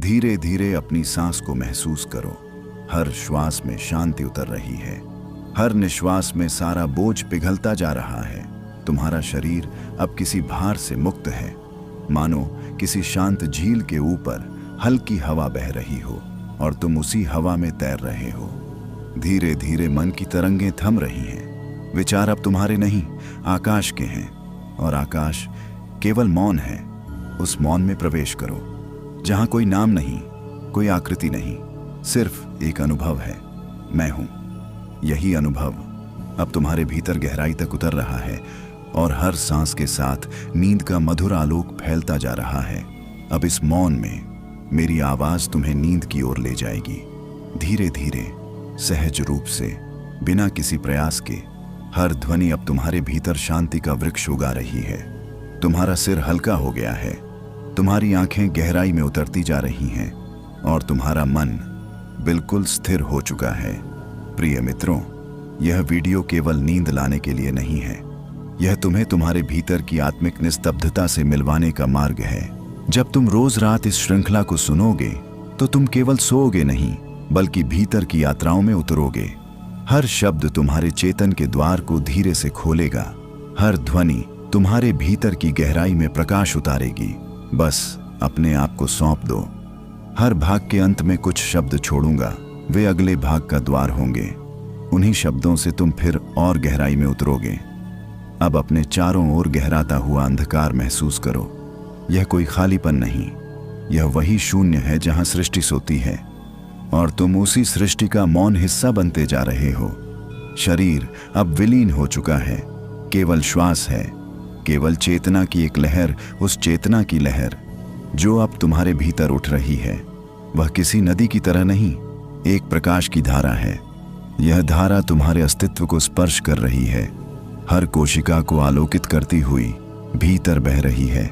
धीरे धीरे अपनी सांस को महसूस करो। हर श्वास में शांति उतर रही है। हर निश्वास में सारा बोझ पिघलता जा रहा है। तुम्हारा शरीर अब किसी भार से मुक्त है, मानो किसी शांत झील के ऊपर हल्की हवा बह रही हो और तुम उसी हवा में तैर रहे हो। धीरे धीरे मन की तरंगें थम रही हैं। विचार अब तुम्हारे नहीं, आकाश के हैं, और आकाश केवल मौन है। उस मौन में प्रवेश करो, जहां कोई नाम नहीं, कोई आकृति नहीं, सिर्फ एक अनुभव है, मैं हूं। यही अनुभव अब तुम्हारे भीतर गहराई तक उतर रहा है और हर सांस के साथ नींद का मधुर आलोक फैलता जा रहा है। अब इस मौन में मेरी आवाज तुम्हें नींद की ओर ले जाएगी। धीरे धीरे, सहज रूप से, बिना किसी प्रयास के, हर ध्वनि अब तुम्हारे भीतर शांति का वृक्ष उगा रही है। तुम्हारा सिर हल्का हो गया है, तुम्हारी आंखें गहराई में उतरती जा रही हैं और तुम्हारा मन बिल्कुल स्थिर हो चुका है। प्रिय मित्रों, यह वीडियो केवल नींद लाने के लिए नहीं है। यह तुम्हें तुम्हारे भीतर की आत्मिक निस्तब्धता से मिलवाने का मार्ग है। जब तुम रोज रात इस श्रृंखला को सुनोगे तो तुम केवल सोओगे नहीं, बल्कि भीतर की यात्राओं में उतरोगे। हर शब्द तुम्हारे चेतन के द्वार को धीरे से खोलेगा। हर ध्वनि तुम्हारे भीतर की गहराई में प्रकाश उतारेगी। बस अपने आप को सौंप दो। हर भाग के अंत में कुछ शब्द छोड़ूंगा, वे अगले भाग का द्वार होंगे। उन्हीं शब्दों से तुम फिर और गहराई में उतरोगे। अब अपने चारों ओर गहराता हुआ अंधकार महसूस करो। यह कोई खालीपन नहीं, यह वही शून्य है जहां सृष्टि सोती है और तुम उसी सृष्टि का मौन हिस्सा बनते जा रहे हो। शरीर अब विलीन हो चुका है, केवल श्वास है, केवल चेतना की एक लहर, उस चेतना की लहर जो अब तुम्हारे भीतर उठ रही है। वह किसी नदी की तरह नहीं, एक प्रकाश की धारा है। यह धारा तुम्हारे अस्तित्व को स्पर्श कर रही है, हर कोशिका को आलोकित करती हुई भीतर बह रही है।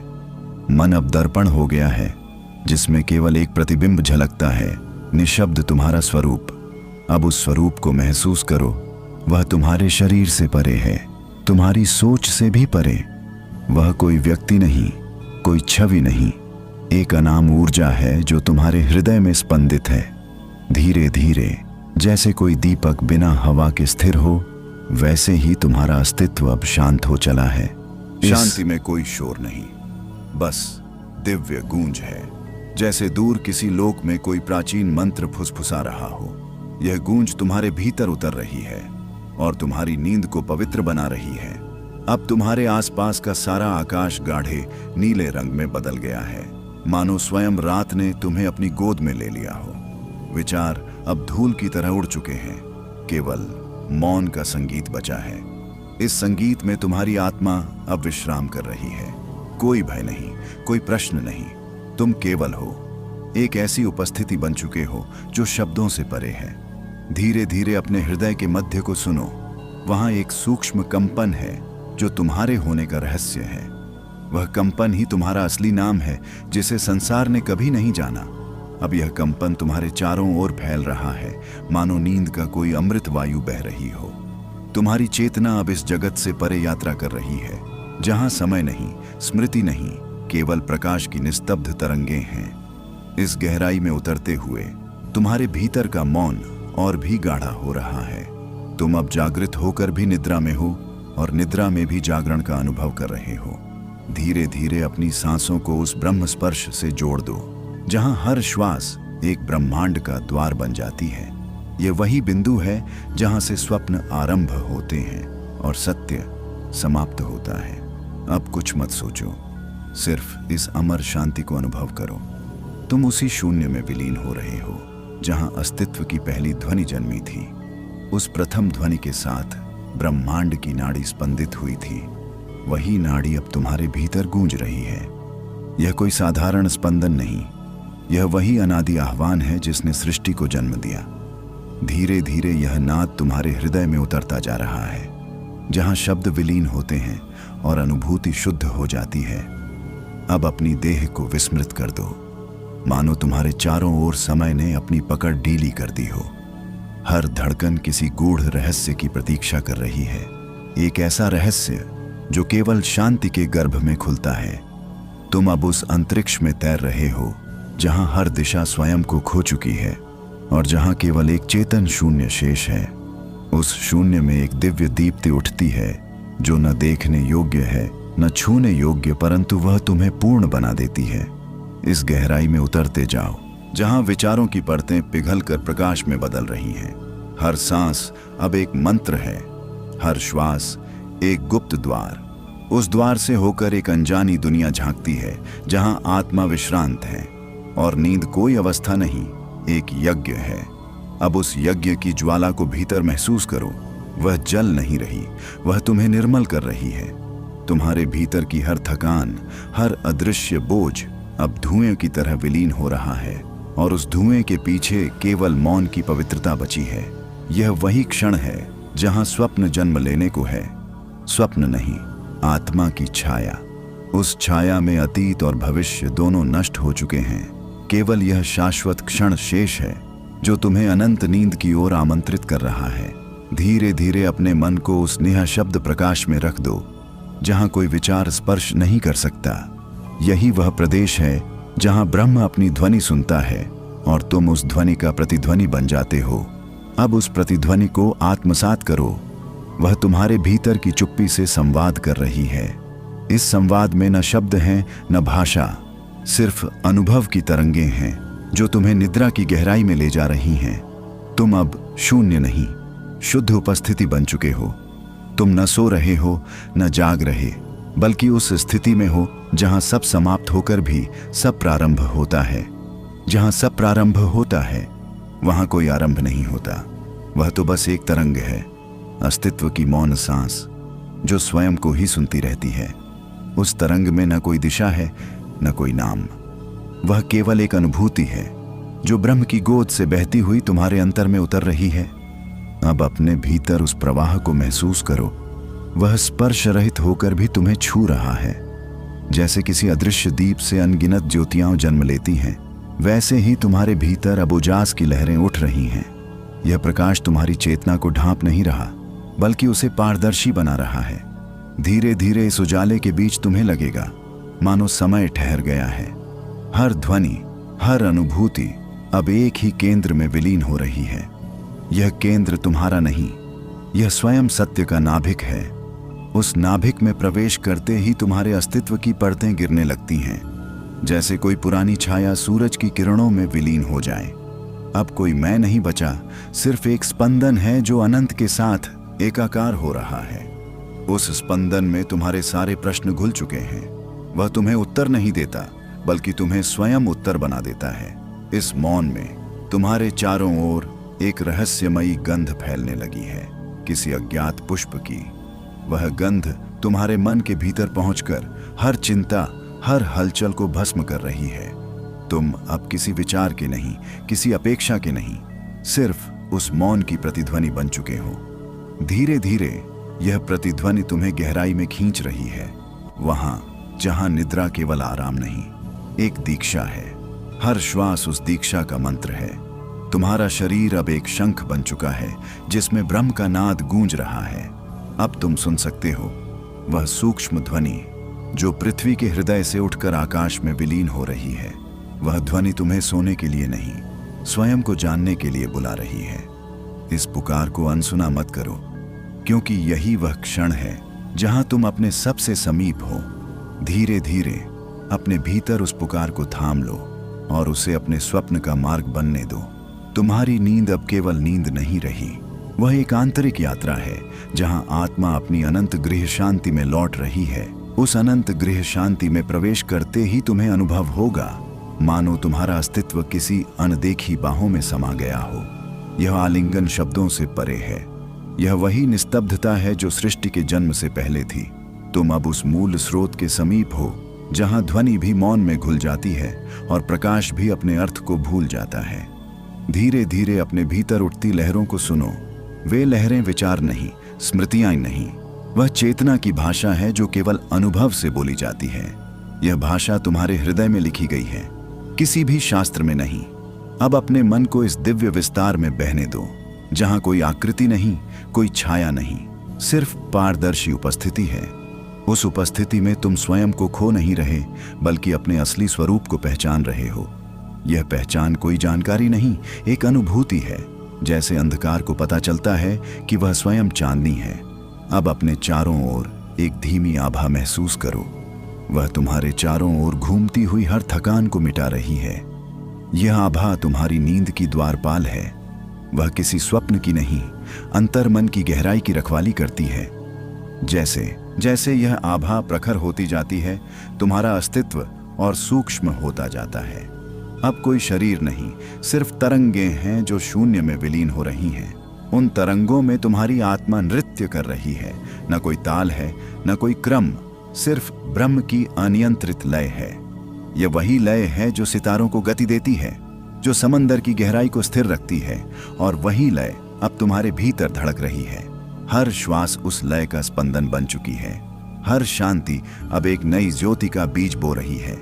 मन अब दर्पण हो गया है, जिसमें केवल एक प्रतिबिंब झलकता है, निशब्द तुम्हारा स्वरूप। अब उस स्वरूप को महसूस करो। वह तुम्हारे शरीर से परे है, तुम्हारी सोच से भी परे। वह कोई व्यक्ति नहीं, कोई छवि नहीं, एक अनाम ऊर्जा है जो तुम्हारे हृदय में स्पंदित है। धीरे धीरे, जैसे कोई दीपक बिना हवा के स्थिर हो, वैसे ही तुम्हारा अस्तित्व अब शांत हो चला है। शांति में कोई शोर नहीं, बस दिव्य गूंज है। जैसे दूर किसी लोक में कोई प्राचीन मंत्र फुसफुसा रहा हो। यह गूंज तुम्हारे भीतर उतर रही है और तुम्हारी नींद को पवित्र बना रही है। अब तुम्हारे आसपास का सारा आकाश गाढ़े नीले रंग में बदल गया है, मानो स्वयं रात ने तुम्हें अपनी गोद में ले लिया हो। विचार अब धूल की तरह उड़ चुके हैं, केवल मौन का संगीत बचा है। इस संगीत में तुम्हारी आत्मा अब विश्राम कर रही है। कोई भय नहीं, कोई प्रश्न नहीं, तुम केवल हो। एक ऐसी उपस्थिति बन चुके हो जो शब्दों से परे है। धीरे धीरे अपने हृदय के मध्य को सुनो। वहां एक सूक्ष्म कंपन है जो तुम्हारे होने का रहस्य है। वह कंपन ही तुम्हारा असली नाम है, जिसे संसार ने कभी नहीं जाना। अब यह कंपन तुम्हारे चारों ओर फैल रहा है, मानो नींद का कोई अमृत वायु बह रही हो। तुम्हारी चेतना अब इस जगत से परे यात्रा कर रही है, जहां समय नहीं, स्मृति नहीं, केवल प्रकाश की निस्तब्ध तरंगें हैं। इस गहराई में उतरते हुए तुम्हारे भीतर का मौन और भी गाढ़ा हो रहा है। तुम अब जागृत होकर भी निद्रा में हो और निद्रा में भी जागरण का अनुभव कर रहे हो। धीरे धीरे अपनी सांसों को उस ब्रह्म स्पर्श से जोड़ दो, जहां हर श्वास एक ब्रह्मांड का द्वार बन जाती है। यह वही बिंदु है जहां से स्वप्न आरंभ होते हैं और सत्य समाप्त होता है। अब कुछ मत सोचो, सिर्फ इस अमर शांति को अनुभव करो। तुम उसी शून्य में विलीन हो रहे हो, जहां अस्तित्व की पहली ध्वनि जन्मी थी। उस प्रथम ध्वनि के साथ ब्रह्मांड की नाड़ी स्पंदित हुई थी। वही नाड़ी अब तुम्हारे भीतर गूंज रही है। यह कोई साधारण स्पंदन नहीं, यह वही अनादि आह्वान है जिसने सृष्टि को जन्म दिया। धीरे धीरे यह नाद तुम्हारे हृदय में उतरता जा रहा है, जहां शब्द विलीन होते हैं और अनुभूति शुद्ध हो जाती है। अब अपनी देह को विस्मृत कर दो, मानो तुम्हारे चारों ओर समय ने अपनी पकड़ ढीली कर दी हो। हर धड़कन किसी गूढ़ रहस्य की प्रतीक्षा कर रही है, एक ऐसा रहस्य जो केवल शांति के गर्भ में खुलता है। तुम अब उस अंतरिक्ष में तैर रहे हो जहां हर दिशा स्वयं को खो चुकी है और जहां केवल एक चेतन शून्य शेष है। उस शून्य में एक दिव्य दीप्ति उठती है जो न देखने योग्य है न छूने योग्य, परंतु वह तुम्हें पूर्ण बना देती है। इस गहराई में उतरते जाओ जहां विचारों की परतें पिघलकर प्रकाश में बदल रही हैं। हर सांस अब एक मंत्र है, हर श्वास एक गुप्त द्वार। उस द्वार से होकर एक अनजानी दुनिया झांकती है जहां आत्मा विश्रांत है और नींद कोई अवस्था नहीं, एक यज्ञ है। अब उस यज्ञ की ज्वाला को भीतर महसूस करो। वह जल नहीं रही, वह तुम्हें निर्मल कर रही है। तुम्हारे भीतर की हर थकान, हर अदृश्य बोझ अब धुएं की तरह विलीन हो रहा है और उस धुएं के पीछे केवल मौन की पवित्रता बची है। यह वही क्षण है जहां स्वप्न जन्म लेने को है। स्वप्न नहीं, आत्मा की छाया। उस छाया में अतीत और भविष्य दोनों नष्ट हो चुके हैं। केवल यह शाश्वत क्षण शेष है जो तुम्हें अनंत नींद की ओर आमंत्रित कर रहा है। धीरे धीरे अपने मन को उस निःशब्द प्रकाश में रख दो जहां कोई विचार स्पर्श नहीं कर सकता। यही वह प्रदेश है जहां ब्रह्म अपनी ध्वनि सुनता है और तुम उस ध्वनि का प्रतिध्वनि बन जाते हो। अब उस प्रतिध्वनि को आत्मसात करो। वह तुम्हारे भीतर की चुप्पी से संवाद कर रही है। इस संवाद में न शब्द हैं न भाषा, सिर्फ अनुभव की तरंगें हैं जो तुम्हें निद्रा की गहराई में ले जा रही हैं। तुम अब शून्य नहीं, शुद्ध उपस्थिति बन चुके हो। तुम न सो रहे हो न जाग रहे, बल्कि उस स्थिति में हो जहां सब समाप्त होकर भी सब प्रारंभ होता है। जहां सब प्रारंभ होता है वहां कोई आरंभ नहीं होता। वह तो बस एक तरंग है, अस्तित्व की मौन सांस जो स्वयं को ही सुनती रहती है। उस तरंग में न कोई दिशा है न कोई नाम। वह केवल एक अनुभूति है जो ब्रह्म की गोद से बहती हुई तुम्हारे अंतर में उतर रही है। अब अपने भीतर उस प्रवाह को महसूस करो। वह स्पर्श रहित होकर भी तुम्हें छू रहा है। जैसे किसी अदृश्य दीप से अनगिनत ज्योतियां जन्म लेती हैं, वैसे ही तुम्हारे भीतर अब उजास की लहरें उठ रही हैं। यह प्रकाश तुम्हारी चेतना को ढांप नहीं रहा, बल्कि उसे पारदर्शी बना रहा है। धीरे धीरे इस उजाले के बीच तुम्हें लगेगा मानो समय ठहर गया है। हर ध्वनि, हर अनुभूति अब एक ही केंद्र में विलीन हो रही है। यह केंद्र तुम्हारा नहीं, यह स्वयं सत्य का नाभिक है। उस नाभिक में प्रवेश करते ही तुम्हारे अस्तित्व की परतें गिरने लगती हैं, जैसे कोई पुरानी छाया सूरज की किरणों में विलीन हो जाए। अब कोई मैं नहीं बचा, सिर्फ एक स्पंदन है जो अनंत के साथ एकाकार हो रहा है। उस स्पंदन में तुम्हारे सारे प्रश्न घुल चुके हैं। वह तुम्हें उत्तर नहीं देता, बल्कि तुम्हें स्वयं उत्तर बना देता है। इस मौन में तुम्हारे चारों ओर एक रहस्यमयी गंध फैलने लगी है, किसी अज्ञात पुष्प की। वह गंध तुम्हारे मन के भीतर पहुंचकर हर चिंता, हर हलचल को भस्म कर रही है। तुम अब किसी विचार के नहीं, किसी अपेक्षा के नहीं, सिर्फ उस मौन की प्रतिध्वनि बन चुके हो। धीरे धीरे यह प्रतिध्वनि तुम्हें गहराई में खींच रही है, वहां जहां निद्रा केवल आराम नहीं, एक दीक्षा है। हर श्वास उस दीक्षा का मंत्र है। तुम्हारा शरीर अब एक शंख बन चुका है जिसमें ब्रह्म का नाद गूंज रहा है। अब तुम सुन सकते हो वह सूक्ष्म ध्वनि जो पृथ्वी के हृदय से उठकर आकाश में विलीन हो रही है। वह ध्वनि तुम्हें सोने के लिए नहीं, स्वयं को जानने के लिए बुला रही है। इस पुकार को अनसुना मत करो, क्योंकि यही वह क्षण है जहां तुम अपने सबसे समीप हो। धीरे धीरे अपने भीतर उस पुकार को थाम लो और उसे अपने स्वप्न का मार्ग बनने दो। तुम्हारी नींद अब केवल नींद नहीं रही, वह एक आंतरिक यात्रा है जहां आत्मा अपनी अनंत गृह शांति में लौट रही है। उस अनंत गृह शांति में प्रवेश करते ही तुम्हें अनुभव होगा मानो तुम्हारा अस्तित्व किसी अनदेखी बाहों में समा गया हो। यह आलिंगन शब्दों से परे है। यह वही निस्तब्धता है जो सृष्टि के जन्म से पहले थी। तुम अब उस मूल स्रोत के समीप हो जहां ध्वनि भी मौन में घुल जाती है और प्रकाश भी अपने अर्थ को भूल जाता है। धीरे धीरे अपने भीतर उठती लहरों को सुनो। वे लहरें विचार नहीं, स्मृतियां नहीं, वह चेतना की भाषा है जो केवल अनुभव से बोली जाती है। यह भाषा तुम्हारे हृदय में लिखी गई है, किसी भी शास्त्र में नहीं। अब अपने मन को इस दिव्य विस्तार में बहने दो जहां कोई आकृति नहीं, कोई छाया नहीं, सिर्फ पारदर्शी उपस्थिति है। उस उपस्थिति में तुम स्वयं को खो नहीं रहे, बल्कि अपने असली स्वरूप को पहचान रहे हो। यह पहचान कोई जानकारी नहीं, एक अनुभूति है। जैसे अंधकार को पता चलता है कि वह स्वयं चांदनी है। अब अपने चारों ओर एक धीमी आभा महसूस करो। वह तुम्हारे चारों ओर घूमती हुई हर थकान को मिटा रही है। यह आभा तुम्हारी नींद की द्वारपाल है। वह किसी स्वप्न की नहीं, अंतर्मन की गहराई की रखवाली करती है। जैसे जैसे यह आभा प्रखर होती जाती है, तुम्हारा अस्तित्व और सूक्ष्म होता जाता है। अब कोई शरीर नहीं, सिर्फ तरंगें हैं जो शून्य में विलीन हो रही हैं। उन तरंगों में तुम्हारी आत्मा नृत्य कर रही है। न कोई ताल है, न कोई क्रम, सिर्फ ब्रह्म की अनियंत्रित लय है। यह वही लय है जो सितारों को गति देती है, जो समंदर की गहराई को स्थिर रखती है, और वही लय अब तुम्हारे भीतर धड़क रही है। हर श्वास उस लय का स्पंदन बन चुकी है। हर शांति अब एक नई ज्योति का बीज बो रही है।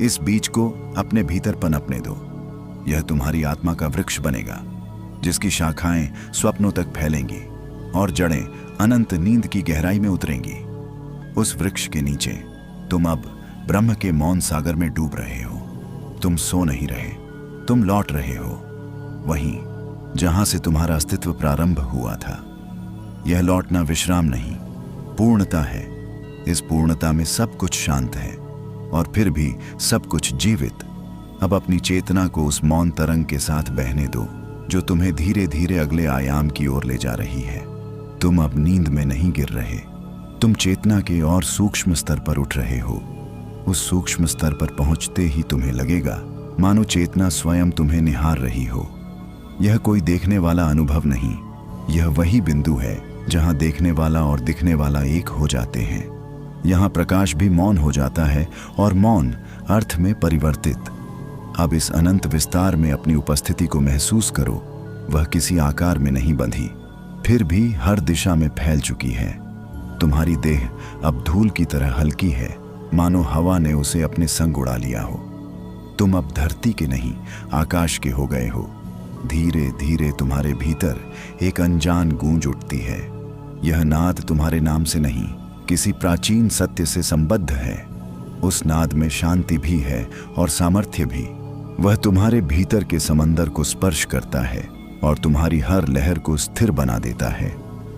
इस बीज को अपने भीतर पनपने दो। यह तुम्हारी आत्मा का वृक्ष बनेगा, जिसकी शाखाएं स्वप्नों तक फैलेंगी और जड़ें अनंत नींद की गहराई में उतरेंगी। उस वृक्ष के नीचे तुम अब ब्रह्म के मौन सागर में डूब रहे हो। तुम सो नहीं रहे, तुम लौट रहे हो वहीं जहां से तुम्हारा अस्तित्व प्रारंभ हुआ था। यह लौटना विश्राम नहीं, पूर्णता है। इस पूर्णता में सब कुछ शांत है और फिर भी सब कुछ जीवित। अब अपनी चेतना को उस मौन तरंग के साथ बहने दो, जो तुम्हें धीरे धीरे अगले आयाम की ओर ले जा रही है। तुम अब नींद में नहीं गिर रहे, तुम चेतना के और सूक्ष्म स्तर पर उठ रहे हो। उस सूक्ष्म स्तर पर पहुंचते ही तुम्हें लगेगा मानो चेतना स्वयं तुम्हें निहार रही हो। यह कोई देखने वाला अनुभव नहीं, यह वही बिंदु है जहां देखने वाला और दिखने वाला एक हो जाते हैं। यहां प्रकाश भी मौन हो जाता है और मौन अर्थ में परिवर्तित। अब इस अनंत विस्तार में अपनी उपस्थिति को महसूस करो। वह किसी आकार में नहीं बंधी, फिर भी हर दिशा में फैल चुकी है। तुम्हारी देह अब धूल की तरह हल्की है, मानो हवा ने उसे अपने संग उड़ा लिया हो। तुम अब धरती के नहीं, आकाश के हो गए हो। धीरे धीरे तुम्हारे भीतर एक अनजान गूंज उठती है। यह नाद तुम्हारे नाम से नहीं, किसी प्राचीन सत्य से संबद्ध है। उस नाद में शांति भी है और सामर्थ्य भी। वह तुम्हारे भीतर के समंदर को स्पर्श करता है और तुम्हारी हर लहर को स्थिर बना देता है।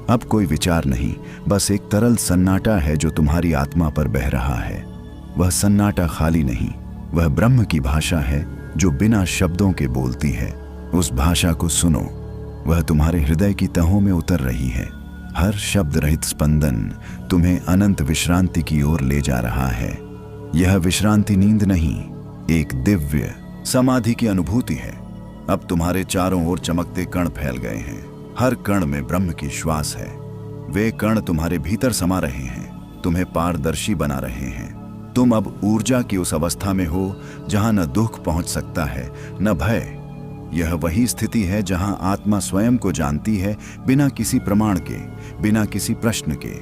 अब कोई विचार नहीं, बस एक तरल सन्नाटा है जो तुम्हारी आत्मा पर बह रहा है। वह सन्नाटा खाली नहीं, वह ब्रह्म की भाषा है जो बिना शब्दों के बोलती है। उस भाषा को सुनो, वह तुम्हारे हृदय की तहों में उतर रही है। हर शब्द रहित स्पंदन तुम्हें अनंत विश्रांति की ओर ले जा रहा है। यह विश्रांति नींद नहीं, एक दिव्य समाधि की अनुभूति है। अब तुम्हारे चारों ओर चमकते कण फैल गए हैं। हर कण में ब्रह्म की श्वास है। वे कण तुम्हारे भीतर समा रहे हैं, तुम्हें पारदर्शी बना रहे हैं। तुम अब ऊर्जा की उस अवस्था में हो जहां न दुख पहुंच सकता है, न भय। यह वही स्थिति है जहां आत्मा स्वयं को जानती है, बिना किसी प्रमाण के, बिना किसी प्रश्न के।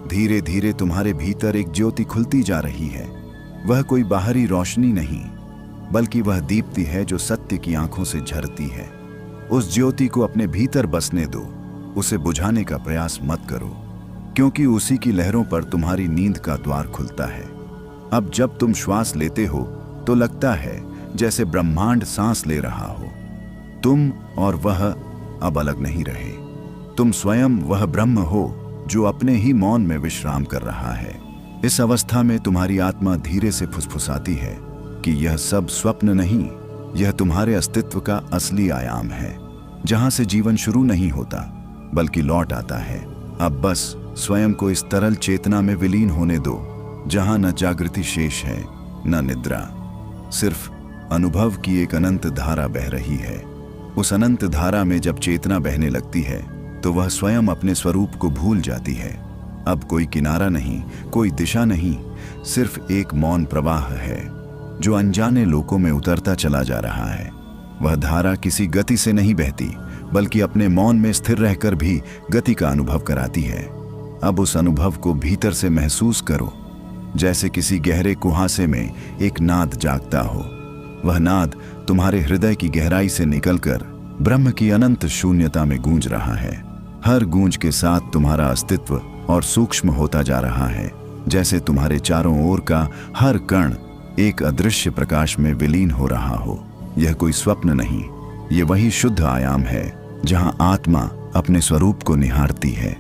धीरे धीरे तुम्हारे भीतर एक ज्योति खुलती जा रही है। वह कोई बाहरी रोशनी नहीं, बल्कि वह दीप्ति है जो सत्य की आंखों से झरती है। उस ज्योति को अपने भीतर बसने दो, उसे बुझाने का प्रयास मत करो, क्योंकि उसी की लहरों पर तुम्हारी नींद का द्वार खुलता है। अब जब तुम श्वास लेते हो तो लगता है जैसे ब्रह्मांड सांस ले रहा हो। तुम और वह अब अलग नहीं रहे। तुम स्वयं वह ब्रह्म हो जो अपने ही मौन में विश्राम कर रहा है। इस अवस्था में तुम्हारी आत्मा धीरे से फुसफुसाती है कि यह सब स्वप्न नहीं, यह तुम्हारे अस्तित्व का असली आयाम है, जहां से जीवन शुरू नहीं होता बल्कि लौट आता है। अब बस स्वयं को इस तरल चेतना में विलीन होने दो, जहां न जागृति शेष है न निद्रा, सिर्फ अनुभव की एक अनंत धारा बह रही है। उस अनंत धारा में जब चेतना बहने लगती है तो वह स्वयं अपने स्वरूप को भूल जाती है। अब कोई किनारा नहीं, कोई दिशा नहीं, सिर्फ एक मौन प्रवाह है जो अनजाने लोकों में उतरता चला जा रहा है। वह धारा किसी गति से नहीं बहती, बल्कि अपने मौन में स्थिर रहकर भी गति का अनुभव कराती है। अब उस अनुभव को भीतर से महसूस करो, जैसे किसी गहरे कुहासे में एक नाद जागता हो। वह नाद तुम्हारे हृदय की गहराई से निकलकर ब्रह्म की अनंत शून्यता में गूंज रहा है। हर गूंज के साथ तुम्हारा अस्तित्व और सूक्ष्म होता जा रहा है, जैसे तुम्हारे चारों ओर का हर कण एक अदृश्य प्रकाश में विलीन हो रहा हो। यह कोई स्वप्न नहीं, ये वही शुद्ध आयाम है जहां आत्मा अपने स्वरूप को निहारती है।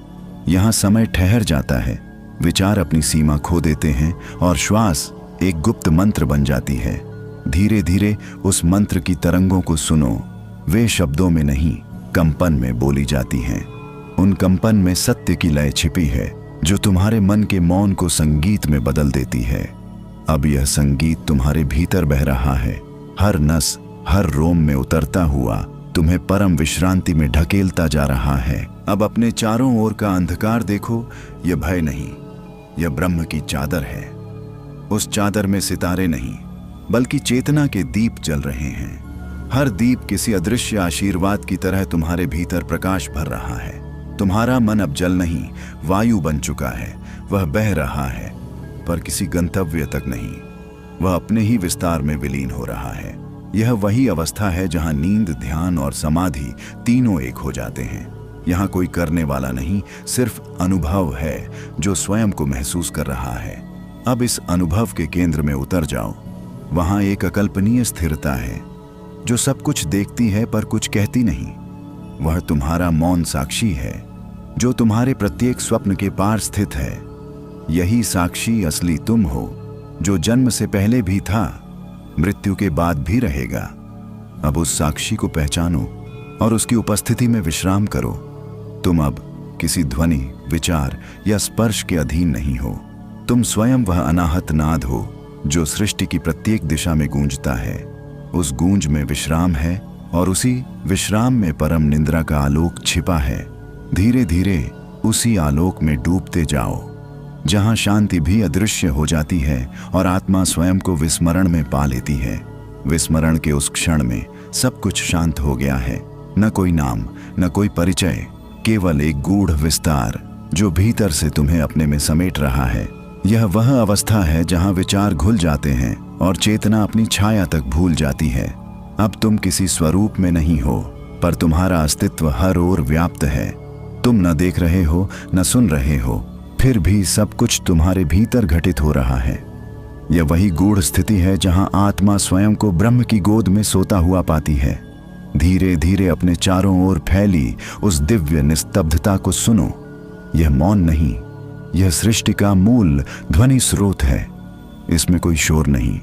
यहाँ समय ठहर जाता है, विचार अपनी सीमा खो देते हैं और श्वास एक गुप्त मंत्र बन जाती है। धीरे धीरे उस मंत्र की तरंगों को सुनो। वे शब्दों में नहीं, कंपन में बोली जाती हैं। उन कंपन में सत्य की लय छिपी है जो तुम्हारे मन के मौन को संगीत में बदल देती है। अब यह संगीत तुम्हारे भीतर बह रहा है, हर नस, हर रोम में उतरता हुआ तुम्हें परम विश्रांति में ढकेलता जा रहा है। अब अपने चारों ओर का अंधकार देखो, यह भय नहीं, यह ब्रह्म की चादर है। उस चादर में सितारे नहीं, बल्कि चेतना के दीप जल रहे हैं। हर दीप किसी अदृश्य आशीर्वाद की तरह तुम्हारे भीतर प्रकाश भर रहा है। तुम्हारा मन अब जल नहीं, वायु बन चुका है। वह बह रहा है, पर किसी गंतव्य तक नहीं, वह अपने ही विस्तार में विलीन हो रहा है। यह वही अवस्था है जहां नींद, ध्यान और समाधि तीनों एक हो जाते हैं। यहाँ कोई करने वाला नहीं, सिर्फ अनुभव है जो स्वयं को महसूस कर रहा है। अब इस अनुभव के केंद्र में उतर जाओ। वहां एक अकल्पनीय स्थिरता है जो सब कुछ देखती है पर कुछ कहती नहीं। वह तुम्हारा मौन साक्षी है जो तुम्हारे प्रत्येक स्वप्न के पार स्थित है। यही साक्षी असली तुम हो, जो जन्म से पहले भी था, मृत्यु के बाद भी रहेगा। अब उस साक्षी को पहचानो और उसकी उपस्थिति में विश्राम करो। तुम अब किसी ध्वनि, विचार या स्पर्श के अधीन नहीं हो। तुम स्वयं वह अनाहत नाद हो जो सृष्टि की प्रत्येक दिशा में गूंजता है। उस गूंज में विश्राम है और उसी विश्राम में परम निद्रा का आलोक छिपा है। धीरे धीरे उसी आलोक में डूबते जाओ, जहां शांति भी अदृश्य हो जाती है और आत्मा स्वयं को विस्मरण में पा लेती है। विस्मरण के उस क्षण में सब कुछ शांत हो गया है। न कोई नाम, न कोई परिचय, केवल एक गूढ़ विस्तार जो भीतर से तुम्हें अपने में समेट रहा है। यह वह अवस्था है जहां विचार घुल जाते हैं और चेतना अपनी छाया तक भूल जाती है। अब तुम किसी स्वरूप में नहीं हो, पर तुम्हारा अस्तित्व हर ओर व्याप्त है। तुम न देख रहे हो, न सुन रहे हो, फिर भी सब कुछ तुम्हारे भीतर घटित हो रहा है। यह वही गूढ़ स्थिति है जहां आत्मा स्वयं को ब्रह्म की गोद में सोता हुआ पाती है। धीरे धीरे अपने चारों ओर फैली उस दिव्य निस्तब्धता को सुनो। यह मौन नहीं, यह सृष्टि का मूल ध्वनि स्रोत है। इसमें कोई शोर नहीं,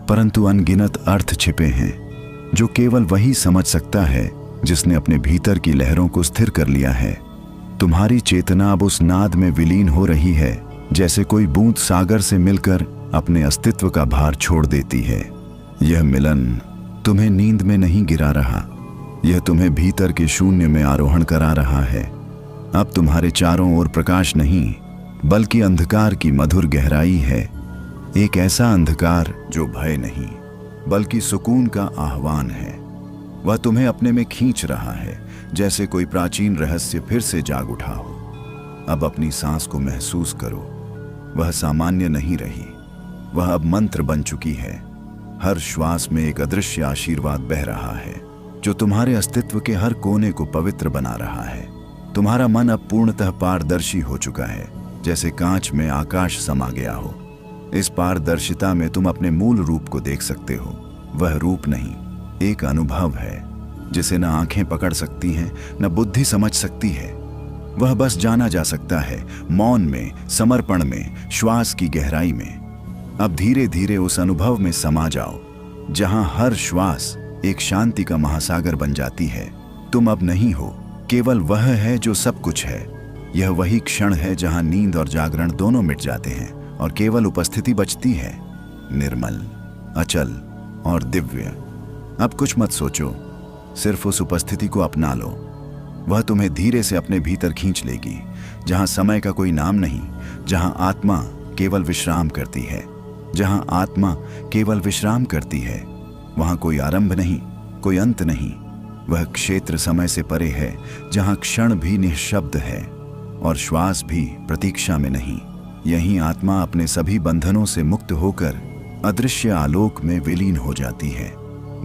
परंतु अनगिनत अर्थ छिपे हैं जो केवल वही समझ सकता है जिसने अपने भीतर की लहरों को स्थिर कर लिया है। तुम्हारी चेतना अब उस नाद में विलीन हो रही है जैसे कोई बूंद सागर से मिलकर अपने अस्तित्व का भार छोड़ देती है। यह मिलन तुम्हें नींद में नहीं गिरा रहा, यह तुम्हें भीतर के शून्य में आरोहण करा रहा है। अब तुम्हारे चारों ओर प्रकाश नहीं, बल्कि अंधकार की मधुर गहराई है। एक ऐसा अंधकार जो भय नहीं, बल्कि सुकून का आह्वान है। वह तुम्हें अपने में खींच रहा है, जैसे कोई प्राचीन रहस्य फिर से जाग उठा हो। अब अपनी सांस को महसूस करो। वह सामान्य नहीं रही, वह अब मंत्र बन चुकी है। हर श्वास में एक अदृश्य आशीर्वाद बह रहा है जो तुम्हारे अस्तित्व के हर कोने को पवित्र बना रहा है। तुम्हारा मन अब पूर्णतः पारदर्शी हो चुका है, जैसे कांच में आकाश समा गया हो। इस पारदर्शिता में तुम अपने मूल रूप को देख सकते हो। वह रूप नहीं, एक अनुभव है जिसे न आंखें पकड़ सकती हैं, न बुद्धि समझ सकती है। वह बस जाना जा सकता है मौन में, समर्पण में, श्वास की गहराई में। अब धीरे धीरे उस अनुभव में समा जाओ जहां हर श्वास एक शांति का महासागर बन जाती है। तुम अब नहीं हो, केवल वह है जो सब कुछ है। यह वही क्षण है जहां नींद और जागरण दोनों मिट जाते हैं और केवल उपस्थिति बचती है, निर्मल, अचल और दिव्य। अब कुछ मत सोचो, सिर्फ उस उपस्थिति को अपना लो। वह तुम्हें धीरे से अपने भीतर खींच लेगी, जहां समय का कोई नाम नहीं, जहां आत्मा केवल विश्राम करती है। जहां आत्मा केवल विश्राम करती है, वहां कोई आरंभ नहीं, कोई अंत नहीं। वह क्षेत्र समय से परे है जहां क्षण भी निःशब्द है और श्वास भी प्रतीक्षा में नहीं। यहीं आत्मा अपने सभी बंधनों से मुक्त होकर अदृश्य आलोक में विलीन हो जाती है।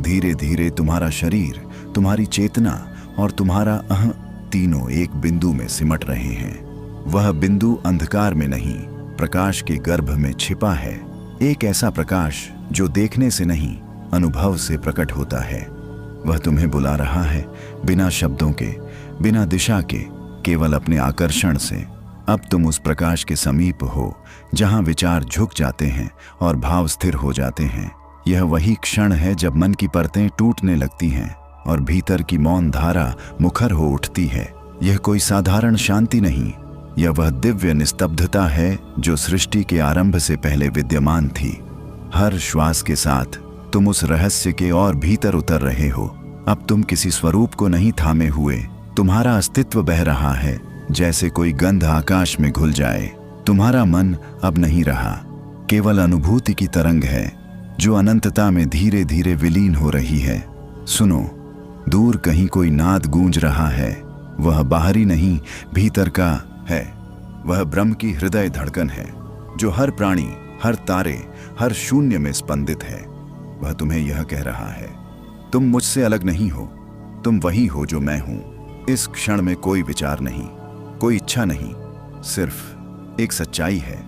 धीरे धीरे तुम्हारा शरीर, तुम्हारी चेतना और तुम्हारा अहं तीनों एक बिंदु में सिमट रहे हैं। वह बिंदु अंधकार में नहीं, प्रकाश के गर्भ में छिपा है। एक ऐसा प्रकाश जो देखने से नहीं, अनुभव से प्रकट होता है। वह तुम्हें बुला रहा है, बिना शब्दों के, बिना दिशा के, केवल अपने आकर्षण से। अब तुम उस प्रकाश के समीप हो जहां विचार झुक जाते हैं और भाव स्थिर हो जाते हैं। यह वही क्षण है जब मन की परतें टूटने लगती हैं और भीतर की मौन धारा मुखर हो उठती है। यह कोई साधारण शांति नहीं, यह वह दिव्य निस्तब्धता है जो सृष्टि के आरंभ से पहले विद्यमान थी। हर श्वास के साथ तुम उस रहस्य के और भीतर उतर रहे हो। अब तुम किसी स्वरूप को नहीं थामे हुए, तुम्हारा अस्तित्व बह रहा है जैसे कोई गंध आकाश में घुल जाए। तुम्हारा मन अब नहीं रहा, केवल अनुभूति की तरंग है जो अनंतता में धीरे धीरे विलीन हो रही है। सुनो, दूर कहीं कोई नाद गूंज रहा है। वह बाहरी नहीं, भीतर का है। वह ब्रह्म की हृदय धड़कन है जो हर प्राणी, हर तारे, हर शून्य में स्पंदित है। वह तुम्हें यह कह रहा है, तुम मुझसे अलग नहीं हो, तुम वही हो जो मैं हूं। इस क्षण में कोई विचार नहीं, कोई इच्छा नहीं, सिर्फ एक सच्चाई है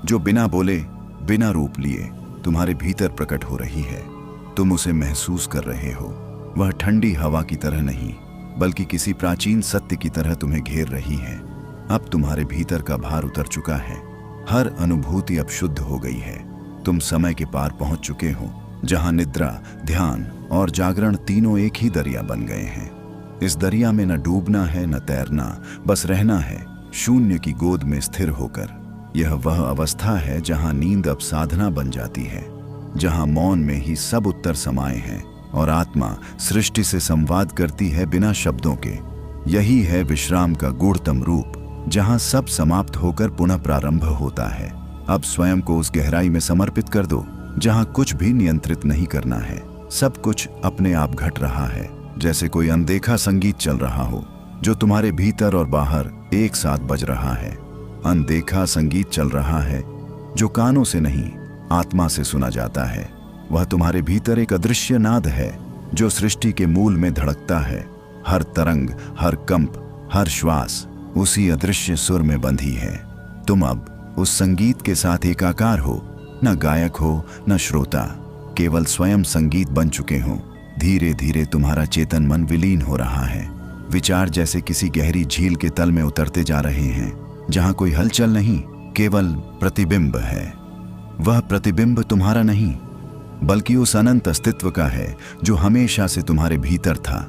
जो बिना बोले, बिना रूप लिए तुम्हारे भीतर प्रकट हो रही है। तुम उसे महसूस कर रहे हो। वह ठंडी हवा की तरह नहीं, बल्कि किसी प्राचीन सत्य की तरह तुम्हें घेर रही है। अब तुम्हारे भीतर का भार उतर चुका है, हर अनुभूति अब शुद्ध हो गई है। तुम समय के पार पहुंच चुके हो जहां निद्रा, ध्यान और जागरण तीनों एक ही दरिया बन गए हैं। इस दरिया में न डूबना है न तैरना, बस रहना है शून्य की गोद में स्थिर होकर। यह वह अवस्था है जहां नींद अब साधना बन जाती है, जहां मौन में ही सब उत्तर समाये हैं और आत्मा सृष्टि से संवाद करती है बिना शब्दों के। यही है विश्राम का गूढ़तम रूप, जहां सब समाप्त होकर पुनः प्रारंभ होता है। अब स्वयं को उस गहराई में समर्पित कर दो जहां कुछ भी नियंत्रित नहीं करना है। सब कुछ अपने आप घट रहा है, जैसे कोई अनदेखा संगीत चल रहा हो जो तुम्हारे भीतर और बाहर एक साथ बज रहा है। अनदेखा संगीत चल रहा है जो कानों से नहीं, आत्मा से सुना जाता है। वह तुम्हारे भीतर एक अदृश्य नाद है जो सृष्टि के मूल में धड़कता है। हर तरंग, हर कंप, हर श्वास उसी अदृश्य सुर में बंधी है। तुम अब उस संगीत के साथ एकाकार हो, न गायक हो न श्रोता, केवल स्वयं संगीत बन चुके हो। धीरे धीरे तुम्हारा चेतन मन विलीन हो रहा है। विचार जैसे किसी गहरी झील के तल में उतरते जा रहे हैं, जहां कोई हलचल नहीं, केवल प्रतिबिंब है। वह प्रतिबिंब तुम्हारा नहीं, बल्कि उस अनंत अस्तित्व का है जो हमेशा से तुम्हारे भीतर था,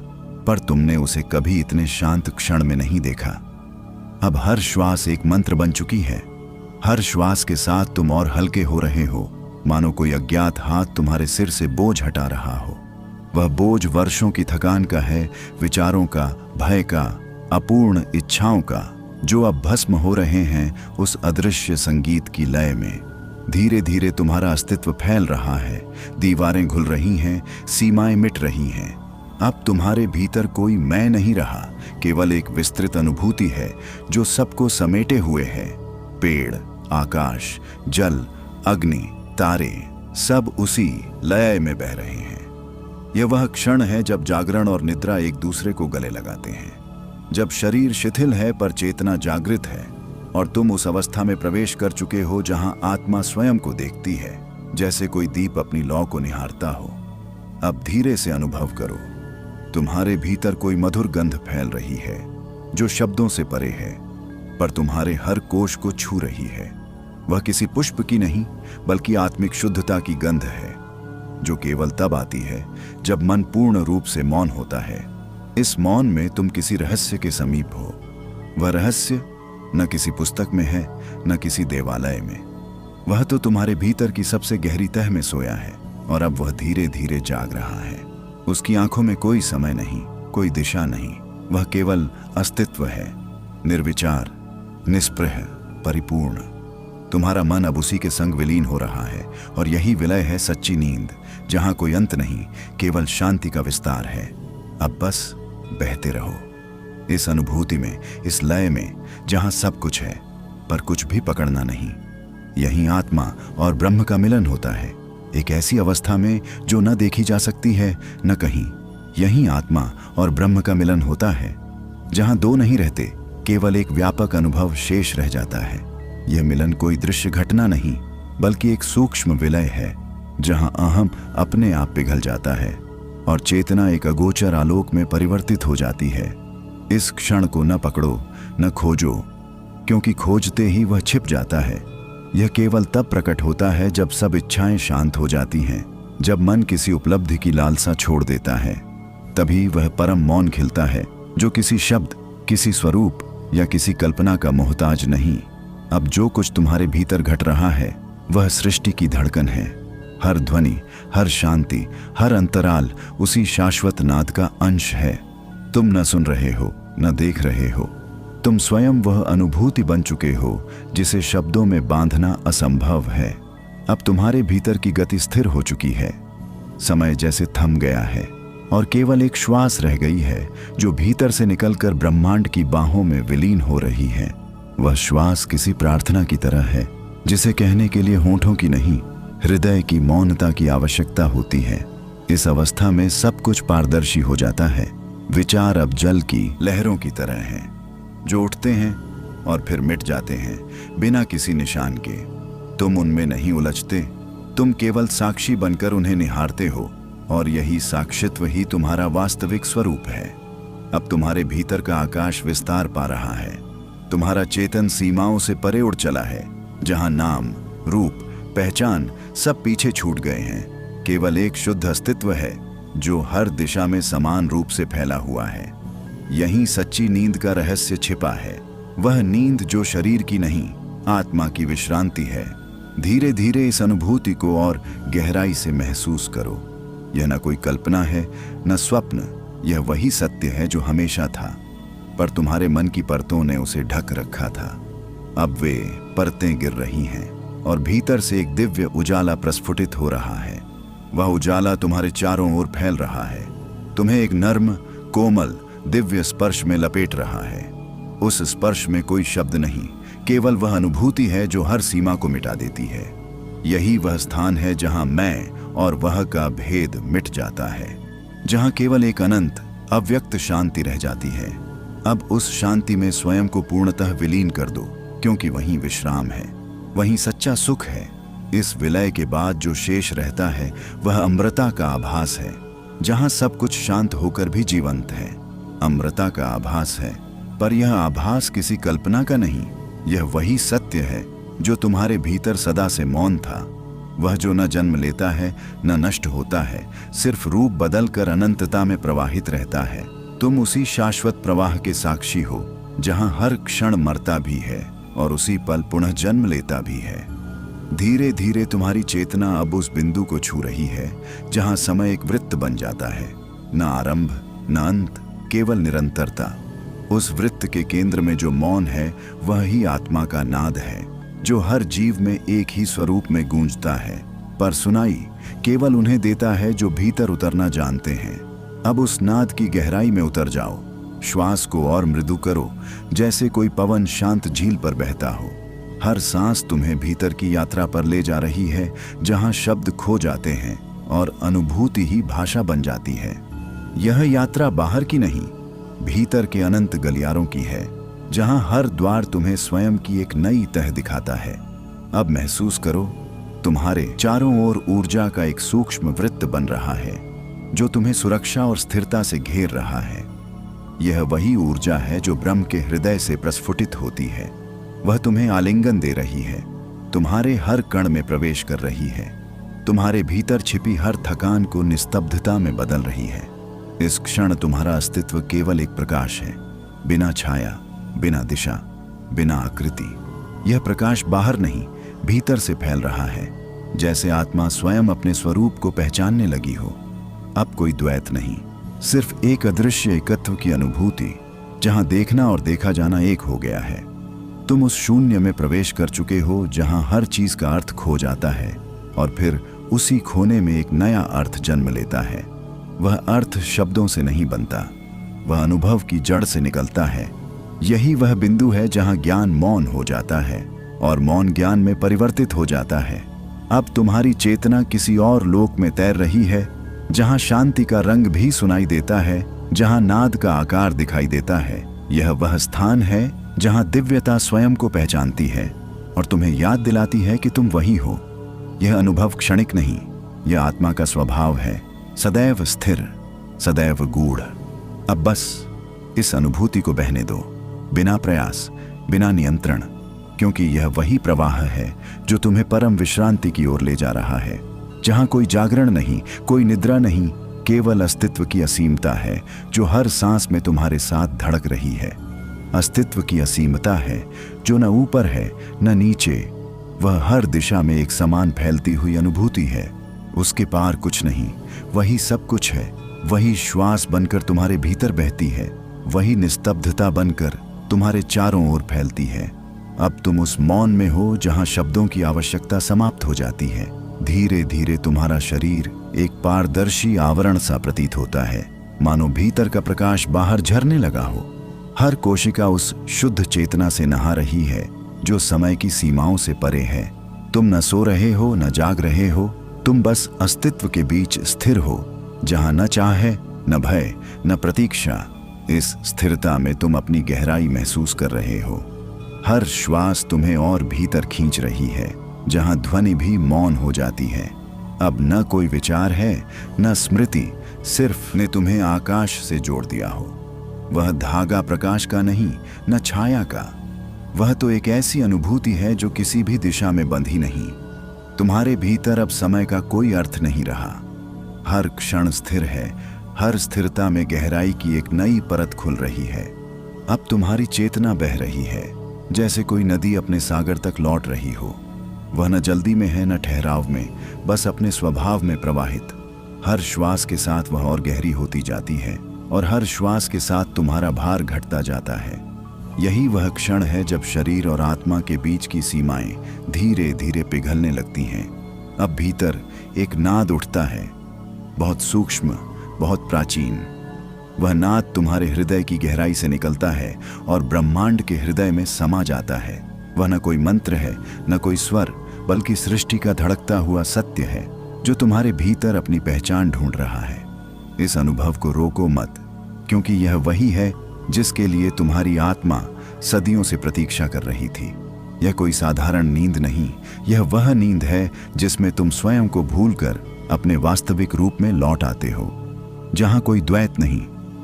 पर तुमने उसे कभी इतने शांत क्षण में नहीं देखा। अब हर श्वास एक मंत्र बन चुकी है। हर श्वास के साथ तुम और हल्के हो रहे हो, मानो कोई अज्ञात हाथ तुम्हारे सिर से बोझ हटा रहा हो। वह बोझ वर्षों की थकान का है, विचारों का, भय का, अपूर्ण इच्छाओं का, जो अब भस्म हो रहे हैं उस अदृश्य संगीत की लय में। धीरे धीरे तुम्हारा अस्तित्व फैल रहा है, दीवारें घुल रही हैं, सीमाएं मिट रही हैं। अब तुम्हारे भीतर कोई मैं नहीं रहा, केवल एक विस्तृत अनुभूति है जो सबको समेटे हुए है। पेड़, आकाश, जल, अग्नि, तारे, सब उसी लय में बह रहे हैं। यह वह क्षण है जब जागरण और निद्रा एक दूसरे को गले लगाते हैं, जब शरीर शिथिल है पर चेतना जागृत है, और तुम उस अवस्था में प्रवेश कर चुके हो जहां आत्मा स्वयं को देखती है, जैसे कोई दीप अपनी लौ को निहारता हो। अब धीरे से अनुभव करो, तुम्हारे भीतर कोई मधुर गंध फैल रही है जो शब्दों से परे है, पर तुम्हारे हर कोश को छू रही है। वह किसी पुष्प की नहीं, बल्कि आत्मिक शुद्धता की गंध है, जो केवल तब आती है जब मन पूर्ण रूप से मौन होता है। इस मौन में तुम किसी रहस्य के समीप हो। वह रहस्य न किसी पुस्तक में है, न किसी देवालय में। वह तो तुम्हारे भीतर की सबसे गहरी तह में सोया है, और अब वह धीरे धीरे जाग रहा है। उसकी आंखों में कोई समय नहीं, कोई दिशा नहीं, वह केवल अस्तित्व है, निर्विचार, निष्प्रह, परिपूर्ण। तुम्हारा मन अब उसी के संग विलीन हो रहा है, और यही विलय है सच्ची नींद, जहां कोई अंत नहीं, केवल शांति का विस्तार है। अब बस बहते रहो इस अनुभूति में, इस लय में जहां सब कुछ है पर कुछ भी पकड़ना नहीं। यहीं आत्मा और ब्रह्म का मिलन होता है, एक ऐसी अवस्था में जो न देखी जा सकती है न कहीं। यहीं आत्मा और ब्रह्म का मिलन होता है, जहां दो नहीं रहते, केवल एक व्यापक अनुभव शेष रह जाता है। यह मिलन कोई दृश्य घटना नहीं, बल्कि एक सूक्ष्म विलय है, जहां अहम अपने आप पिघल जाता है और चेतना एक अगोचर आलोक में परिवर्तित हो जाती है। इस क्षण को न पकड़ो, न खोजो, क्योंकि खोजते ही वह छिप जाता है। यह केवल तब प्रकट होता है जब सब इच्छाएं शांत हो जाती हैं, जब मन किसी उपलब्धि की लालसा छोड़ देता है। तभी वह परम मौन खिलता है, जो किसी शब्द, किसी स्वरूप या किसी कल्पना का मोहताज नहीं। अब जो कुछ तुम्हारे भीतर घट रहा है वह सृष्टि की धड़कन है। हर ध्वनि, हर शांति, हर अंतराल उसी शाश्वत नाद का अंश है। तुम न सुन रहे हो, न देख रहे हो, तुम स्वयं वह अनुभूति बन चुके हो जिसे शब्दों में बांधना असंभव है। अब तुम्हारे भीतर की गति स्थिर हो चुकी है। समय जैसे थम गया है और केवल एक श्वास रह गई है, जो भीतर से निकलकर ब्रह्मांड की बाहों में विलीन हो रही है। वह श्वास किसी प्रार्थना की तरह है, जिसे कहने के लिए होठों की नहीं, हृदय की मौनता की आवश्यकता होती है। इस अवस्था में सब कुछ पारदर्शी हो जाता है। विचार अब जल की लहरों की तरह हैं, जो उठते हैं और फिर मिट जाते हैं बिना किसी निशान के। तुम उनमें नहीं उलझते, तुम केवल साक्षी बनकर उन्हें निहारते हो, और यही साक्षित्व ही तुम्हारा वास्तविक स्वरूप है। अब तुम्हारे भीतर का आकाश विस्तार पा रहा है। तुम्हारा चेतन सीमाओं से परे उड़ चला है, जहां नाम, रूप, पहचान सब पीछे छूट गए हैं। केवल एक शुद्ध अस्तित्व है जो हर दिशा में समान रूप से फैला हुआ है। यहीं सच्ची नींद का रहस्य छिपा है। वह नींद जो शरीर की नहीं, आत्मा की विश्रांति है। धीरे धीरे इस अनुभूति को और गहराई से महसूस करो। यह न कोई कल्पना है, न स्वप्न, यह वही सत्य है जो हमेशा था, पर तुम्हारे मन की परतों ने उसे ढक रखा था। अब वे परतें गिर रही हैं और भीतर से एक दिव्य उजाला प्रस्फुटित हो रहा है। वह उजाला तुम्हारे चारों ओर फैल रहा है, तुम्हें एक नर्म, कोमल, दिव्य स्पर्श में लपेट रहा है। उस स्पर्श में कोई शब्द नहीं, केवल वह अनुभूति है जो हर सीमा को मिटा देती है। यही वह स्थान है जहां मैं और वह का भेद मिट जाता है, जहां केवल एक अनंत, अव्यक्त शांति रह जाती है। अब उस शांति में स्वयं को पूर्णतः विलीन कर दो, क्योंकि वहीं विश्राम है, वहीं सच्चा सुख है। इस विलय के बाद जो शेष रहता है वह अमृता का आभास है, जहां सब कुछ शांत होकर भी जीवंत है। अमृता का आभास है, पर यह आभास किसी कल्पना का नहीं, यह वही सत्य है जो तुम्हारे भीतर सदा से मौन था। वह जो न जन्म लेता है, न नष्ट होता है, सिर्फ रूप बदलकर अनंतता में प्रवाहित रहता है। तुम उसी शाश्वत प्रवाह के साक्षी हो, जहां हर क्षण मरता भी है और उसी पल पुनः जन्म लेता भी है। धीरे धीरे तुम्हारी चेतना अब उस बिंदु को छू रही है जहां समय एक वृत्त बन जाता है, न आरंभ न अंत, केवल निरंतरता। उस वृत्त के केंद्र में जो मौन है वह ही आत्मा का नाद है, जो हर जीव में एक ही स्वरूप में गूंजता है, पर सुनाई केवल उन्हें देता है जो भीतर उतरना जानते हैं। अब उस नाद की गहराई में उतर जाओ, श्वास को और मृदु करो, जैसे कोई पवन शांत झील पर बहता हो। हर सांस तुम्हें भीतर की यात्रा पर ले जा रही है, जहां शब्द खो जाते हैं और अनुभूति ही भाषा बन जाती है। यह यात्रा बाहर की नहीं, भीतर के अनंत गलियारों की है, जहां हर द्वार तुम्हें स्वयं की एक नई तह दिखाता है। अब महसूस करो, तुम्हारे चारों ओर ऊर्जा का एक सूक्ष्म वृत्त बन रहा है, जो तुम्हें सुरक्षा और स्थिरता से घेर रहा है। यह वही ऊर्जा है जो ब्रह्म के हृदय से प्रस्फुटित होती है। वह तुम्हें आलिंगन दे रही है, तुम्हारे हर कण में प्रवेश कर रही है, तुम्हारे भीतर छिपी हर थकान को निस्तब्धता में बदल रही है। इस क्षण तुम्हारा अस्तित्व केवल एक प्रकाश है, बिना छाया, बिना दिशा, बिना आकृति। यह प्रकाश बाहर नहीं, भीतर से फैल रहा है, जैसे आत्मा स्वयं अपने स्वरूप को पहचानने लगी हो। अब कोई द्वैत नहीं, सिर्फ एक अदृश्य एकत्व की अनुभूति, जहां देखना और देखा जाना एक हो गया है। तुम उस शून्य में प्रवेश कर चुके हो जहां हर चीज का अर्थ खो जाता है और फिर उसी खोने में एक नया अर्थ जन्म लेता है। वह अर्थ शब्दों से नहीं बनता, वह अनुभव की जड़ से निकलता है। यही वह बिंदु है जहां ज्ञान मौन हो जाता है और मौन ज्ञान में परिवर्तित हो जाता है। अब तुम्हारी चेतना किसी और लोक में तैर रही है, जहां शांति का रंग भी सुनाई देता है, जहां नाद का आकार दिखाई देता है। यह वह स्थान है जहां दिव्यता स्वयं को पहचानती है और तुम्हें याद दिलाती है कि तुम वही हो। यह अनुभव क्षणिक नहीं, यह आत्मा का स्वभाव है, सदैव स्थिर, सदैव गूढ़। अब बस इस अनुभूति को बहने दो, बिना प्रयास, बिना नियंत्रण, क्योंकि यह वही प्रवाह है जो तुम्हें परम विश्रांति की ओर ले जा रहा है, जहां कोई जागरण नहीं, कोई निद्रा नहीं, केवल अस्तित्व की असीमता है जो हर सांस में तुम्हारे साथ धड़क रही है। अस्तित्व की असीमता है जो न ऊपर है न नीचे, वह हर दिशा में एक समान फैलती हुई अनुभूति है। उसके पार कुछ नहीं, वही सब कुछ है। वही श्वास बनकर तुम्हारे भीतर बहती है, वही निस्तब्धता बनकर तुम्हारे चारों ओर फैलती है। अब तुम उस मौन में हो जहां शब्दों की आवश्यकता समाप्त हो जाती है। धीरे धीरे तुम्हारा शरीर एक पारदर्शी आवरण सा प्रतीत होता है, मानो भीतर का प्रकाश बाहर झरने लगा हो। हर कोशिका उस शुद्ध चेतना से नहा रही है जो समय की सीमाओं से परे है। तुम न सो रहे हो न जाग रहे हो, तुम बस अस्तित्व के बीच स्थिर हो, जहां न चाह न भय न प्रतीक्षा। इस स्थिरता में तुम अपनी गहराई महसूस कर रहे हो। हर श्वास तुम्हें और भीतर खींच रही है, जहां ध्वनि भी मौन हो जाती है। अब न कोई विचार है न स्मृति, सिर्फ ने तुम्हें आकाश से जोड़ दिया हो। वह धागा प्रकाश का नहीं न छाया का, वह तो एक ऐसी अनुभूति है जो किसी भी दिशा में बंधी नहीं। तुम्हारे भीतर अब समय का कोई अर्थ नहीं रहा। हर क्षण स्थिर है, हर स्थिरता में गहराई की एक नई परत खुल रही है। अब तुम्हारी चेतना बह रही है, जैसे कोई नदी अपने सागर तक लौट रही हो। वह न जल्दी में है न ठहराव में, बस अपने स्वभाव में प्रवाहित। हर श्वास के साथ वह और गहरी होती जाती है और हर श्वास के साथ तुम्हारा भार घटता जाता है। यही वह क्षण है जब शरीर और आत्मा के बीच की सीमाएं धीरे धीरे पिघलने लगती हैं। अब भीतर एक नाद उठता है, बहुत सूक्ष्म, बहुत प्राचीन। वह नाद तुम्हारे हृदय की गहराई से निकलता है और ब्रह्मांड के हृदय में समा जाता है। वह न कोई मंत्र है न कोई स्वर, बल्कि सृष्टि का धड़कता हुआ सत्य है जो तुम्हारे भीतर अपनी पहचान ढूंढ रहा है। इस अनुभव को रोको मत, क्योंकि यह वही है जिसके लिए तुम्हारी आत्मा सदियों से प्रतीक्षा कर रही थी। यह कोई साधारण नींद नहीं, यह वह नींद है जिसमें तुम स्वयं को भूलकर अपने वास्तविक रूप में लौट आते हो, जहां कोई द्वैत नहीं,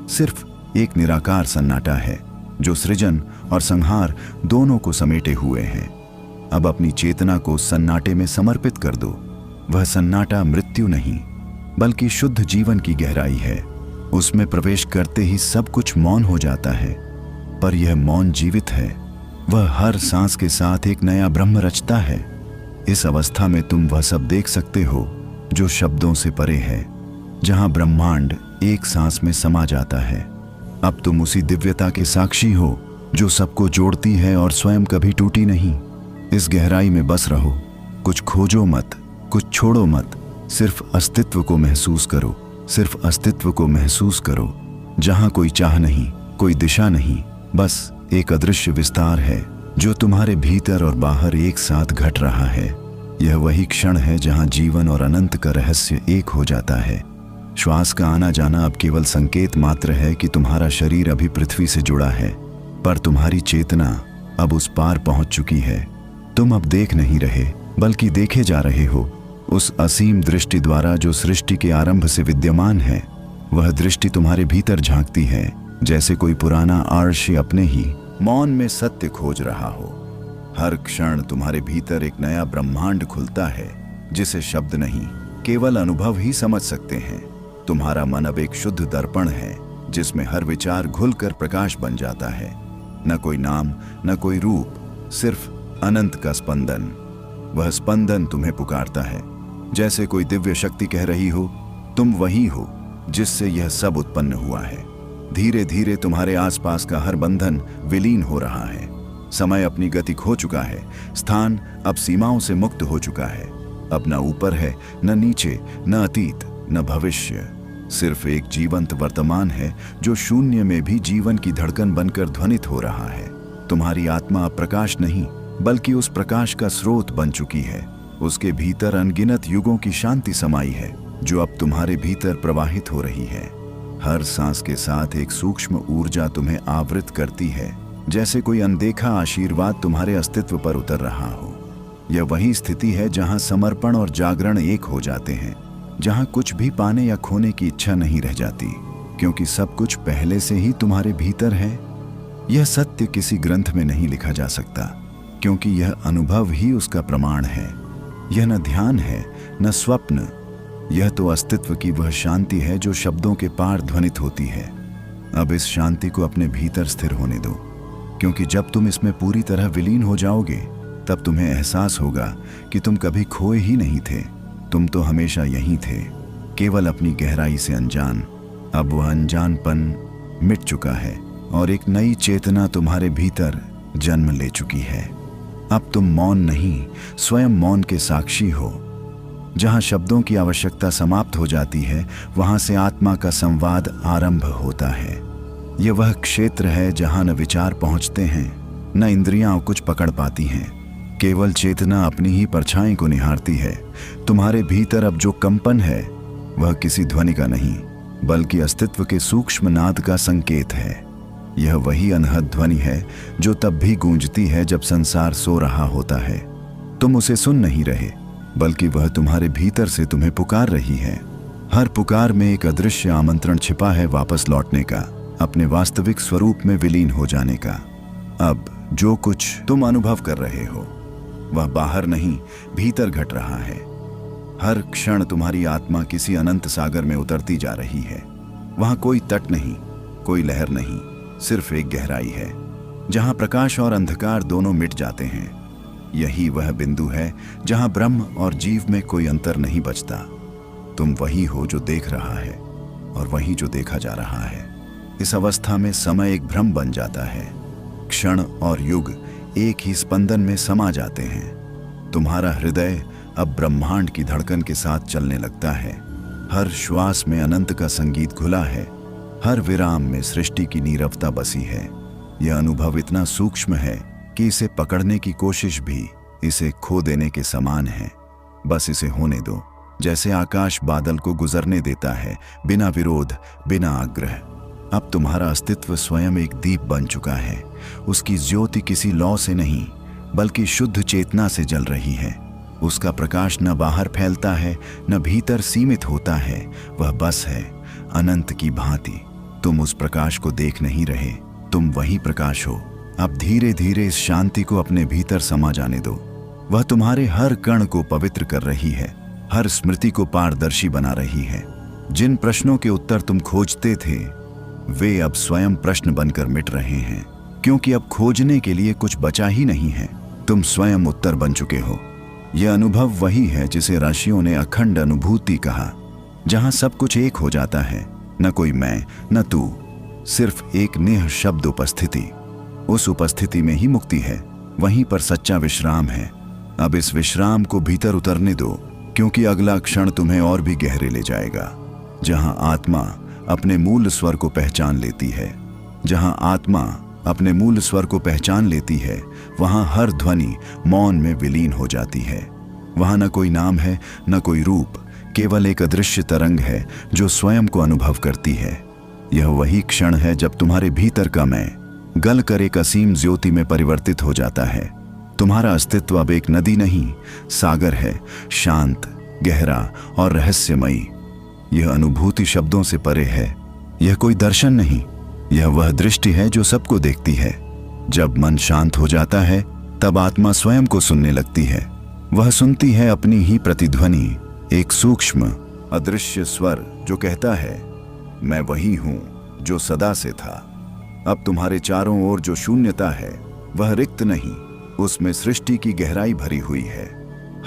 सिर्फ एक निराकार सन्नाटा है जो सृजन और संहार दोनों को समेटे हुए है। अब अपनी चेतना को सन्नाटे में समर्पित कर दो। वह सन्नाटा मृत्यु नहीं, बल्कि शुद्ध जीवन की गहराई है। उसमें प्रवेश करते ही सब कुछ मौन हो जाता है, पर यह मौन जीवित है। वह हर सांस के साथ एक नया ब्रह्म रचता है। इस अवस्था में तुम वह सब देख सकते हो जो शब्दों से परे है, जहां ब्रह्मांड एक सांस में समा जाता है। अब तुम उसी दिव्यता के साक्षी हो जो सबको जोड़ती है और स्वयं कभी टूटी नहीं। इस गहराई में बस रहो, कुछ खोजो मत, कुछ छोड़ो मत, सिर्फ अस्तित्व को महसूस करो, सिर्फ अस्तित्व को महसूस करो, जहां कोई चाह नहीं, कोई दिशा नहीं, बस एक अदृश्य विस्तार है जो तुम्हारे भीतर और बाहर एक साथ घट रहा है। यह वही क्षण है जहां जीवन और अनंत का रहस्य एक हो जाता है। श्वास का आना जाना अब केवल संकेत मात्र है कि तुम्हारा शरीर अभी पृथ्वी से जुड़ा है, पर तुम्हारी चेतना अब उस पार पहुंच चुकी है। तुम अब देख नहीं रहे, बल्कि देखे जा रहे हो, उस असीम दृष्टि द्वारा जो सृष्टि के आरंभ से विद्यमान है। वह दृष्टि तुम्हारे भीतर झांकती है, जैसे कोई पुराना आर्षि अपने ही मौन में सत्य खोज रहा हो। हर क्षण तुम्हारे भीतर एक नया ब्रह्मांड खुलता है, जिसे शब्द नहीं, केवल अनुभव ही समझ सकते हैं। तुम्हारा मन अब एक शुद्ध दर्पण है, जिसमें हर विचार घुलकर प्रकाश बन जाता है। न कोई नाम, न कोई रूप, सिर्फ अनंत का स्पंदन। वह स्पंदन तुम्हें पुकारता है, जैसे कोई दिव्य शक्ति कह रही हो, तुम वही हो जिससे यह सब उत्पन्न हुआ है। धीरे धीरे तुम्हारे आसपास का हर बंधन विलीन हो रहा है। समय अपनी गति खो चुका है, स्थान अब सीमाओं से मुक्त हो चुका है। अब न ऊपर है, न नीचे, न अतीत, न भविष्य, सिर्फ एक जीवंत वर्तमान है जो शून्य में भी जीवन की धड़कन बनकर ध्वनित हो रहा है। तुम्हारी आत्मा अब प्रकाश नहीं, बल्कि उस प्रकाश का स्रोत बन चुकी है। उसके भीतर अनगिनत युगों की शांति समाई है, जो अब तुम्हारे भीतर प्रवाहित हो रही है। हर सांस के साथ एक सूक्ष्म ऊर्जा तुम्हें आवृत करती है, जैसे कोई अनदेखा आशीर्वाद तुम्हारे अस्तित्व पर उतर रहा हो। यह वही स्थिति है जहां समर्पण और जागरण एक हो जाते हैं, जहां कुछ भी पाने या खोने की इच्छा नहीं रह जाती, क्योंकि सब कुछ पहले से ही तुम्हारे भीतर है। यह सत्य किसी ग्रंथ में नहीं लिखा जा सकता, क्योंकि यह अनुभव ही उसका प्रमाण है। यह न ध्यान है न स्वप्न, यह तो अस्तित्व की वह शांति है जो शब्दों के पार ध्वनित होती है। अब इस शांति को अपने भीतर स्थिर होने दो, क्योंकि जब तुम इसमें पूरी तरह विलीन हो जाओगे तब तुम्हें एहसास होगा कि तुम कभी खोए ही नहीं थे। तुम तो हमेशा यहीं थे, केवल अपनी गहराई से अनजान। अब वह अनजानपन मिट चुका है और एक नई चेतना तुम्हारे भीतर जन्म ले चुकी है। अब तुम मौन नहीं, स्वयं मौन के साक्षी हो। जहां शब्दों की आवश्यकता समाप्त हो जाती है, वहां से आत्मा का संवाद आरंभ होता है। यह वह क्षेत्र है जहां न विचार पहुंचते हैं, न इंद्रियां कुछ पकड़ पाती हैं। केवल चेतना अपनी ही परछाई को निहारती है। तुम्हारे भीतर अब जो कंपन है वह किसी ध्वनि का नहीं, बल्कि अस्तित्व के सूक्ष्म नाद का संकेत है। यह वही अनहद ध्वनि है जो तब भी गूंजती है जब संसार सो रहा होता है। तुम उसे सुन नहीं रहे, बल्कि वह तुम्हारे भीतर से तुम्हें पुकार रही है। हर पुकार में एक अदृश्य आमंत्रण छिपा है वापस लौटने का, अपने वास्तविक स्वरूप में विलीन हो जाने का। अब जो कुछ तुम अनुभव कर रहे हो वह बाहर नहीं, भीतर घट रहा है। हर क्षण तुम्हारी आत्मा किसी अनंत सागर में उतरती जा रही है। वहां कोई तट नहीं, कोई लहर नहीं, सिर्फ एक गहराई है जहां प्रकाश और अंधकार दोनों मिट जाते हैं। यही वह बिंदु है जहां ब्रह्म और जीव में कोई अंतर नहीं बचता। तुम वही हो जो देख रहा है और वही जो देखा जा रहा है। इस अवस्था में समय एक भ्रम बन जाता है। क्षण और युग एक ही स्पंदन में समा जाते हैं। तुम्हारा हृदय अब ब्रह्मांड की धड़कन के साथ चलने लगता है। हर श्वास में अनंत का संगीत घुला है, हर विराम में सृष्टि की नीरवता बसी है। यह अनुभव इतना सूक्ष्म है कि इसे पकड़ने की कोशिश भी इसे खो देने के समान है। बस इसे होने दो, जैसे आकाश बादल को गुजरने देता है, बिना विरोध, बिना आग्रह। अब तुम्हारा अस्तित्व स्वयं एक दीप बन चुका है। उसकी ज्योति किसी लौ से नहीं, बल्कि शुद्ध चेतना से जल रही है। उसका प्रकाश न बाहर फैलता है, न भीतर सीमित होता है। वह बस है, अनंत की भांति। तुम उस प्रकाश को देख नहीं रहे, तुम वही प्रकाश हो। अब धीरे धीरे इस शांति को अपने भीतर समा जाने दो। वह तुम्हारे हर कण को पवित्र कर रही है, हर स्मृति को पारदर्शी बना रही है। जिन प्रश्नों के उत्तर तुम खोजते थे वे अब स्वयं प्रश्न बनकर मिट रहे हैं, क्योंकि अब खोजने के लिए कुछ बचा ही नहीं है। तुम स्वयं उत्तर बन चुके हो। यह अनुभव वही है जिसे ऋषियों ने अखंड अनुभूति कहा, जहां सब कुछ एक हो जाता है, न कोई मैं न तू, सिर्फ एक नेह शब्द उपस्थिति। उस उपस्थिति में ही मुक्ति है, वहीं पर सच्चा विश्राम है। अब इस विश्राम को भीतर उतरने दो, क्योंकि अगला क्षण तुम्हें और भी गहरे ले जाएगा, जहां आत्मा अपने मूल स्वर को पहचान लेती है। जहां आत्मा अपने मूल स्वर को पहचान लेती है, वहां हर ध्वनि मौन में विलीन हो जाती है। वहां न कोई नाम है, न कोई रूप, केवल एक अदृश्य तरंग है जो स्वयं को अनुभव करती है। यह वही क्षण है जब तुम्हारे भीतर का मैं गल कर एक असीम ज्योति में परिवर्तित हो जाता है। तुम्हारा अस्तित्व अब एक नदी नहीं, सागर है, शांत, गहरा और रहस्यमयी। यह अनुभूति शब्दों से परे है। यह कोई दर्शन नहीं, यह वह दृष्टि है जो सबको देखती है। जब मन शांत हो जाता है तब आत्मा स्वयं को सुनने लगती है। वह सुनती है अपनी ही प्रतिध्वनि, एक सूक्ष्म अदृश्य स्वर जो कहता है, मैं वही हूं जो सदा से था। अब तुम्हारे चारों ओर जो शून्यता है वह रिक्त नहीं, उसमें सृष्टि की गहराई भरी हुई है।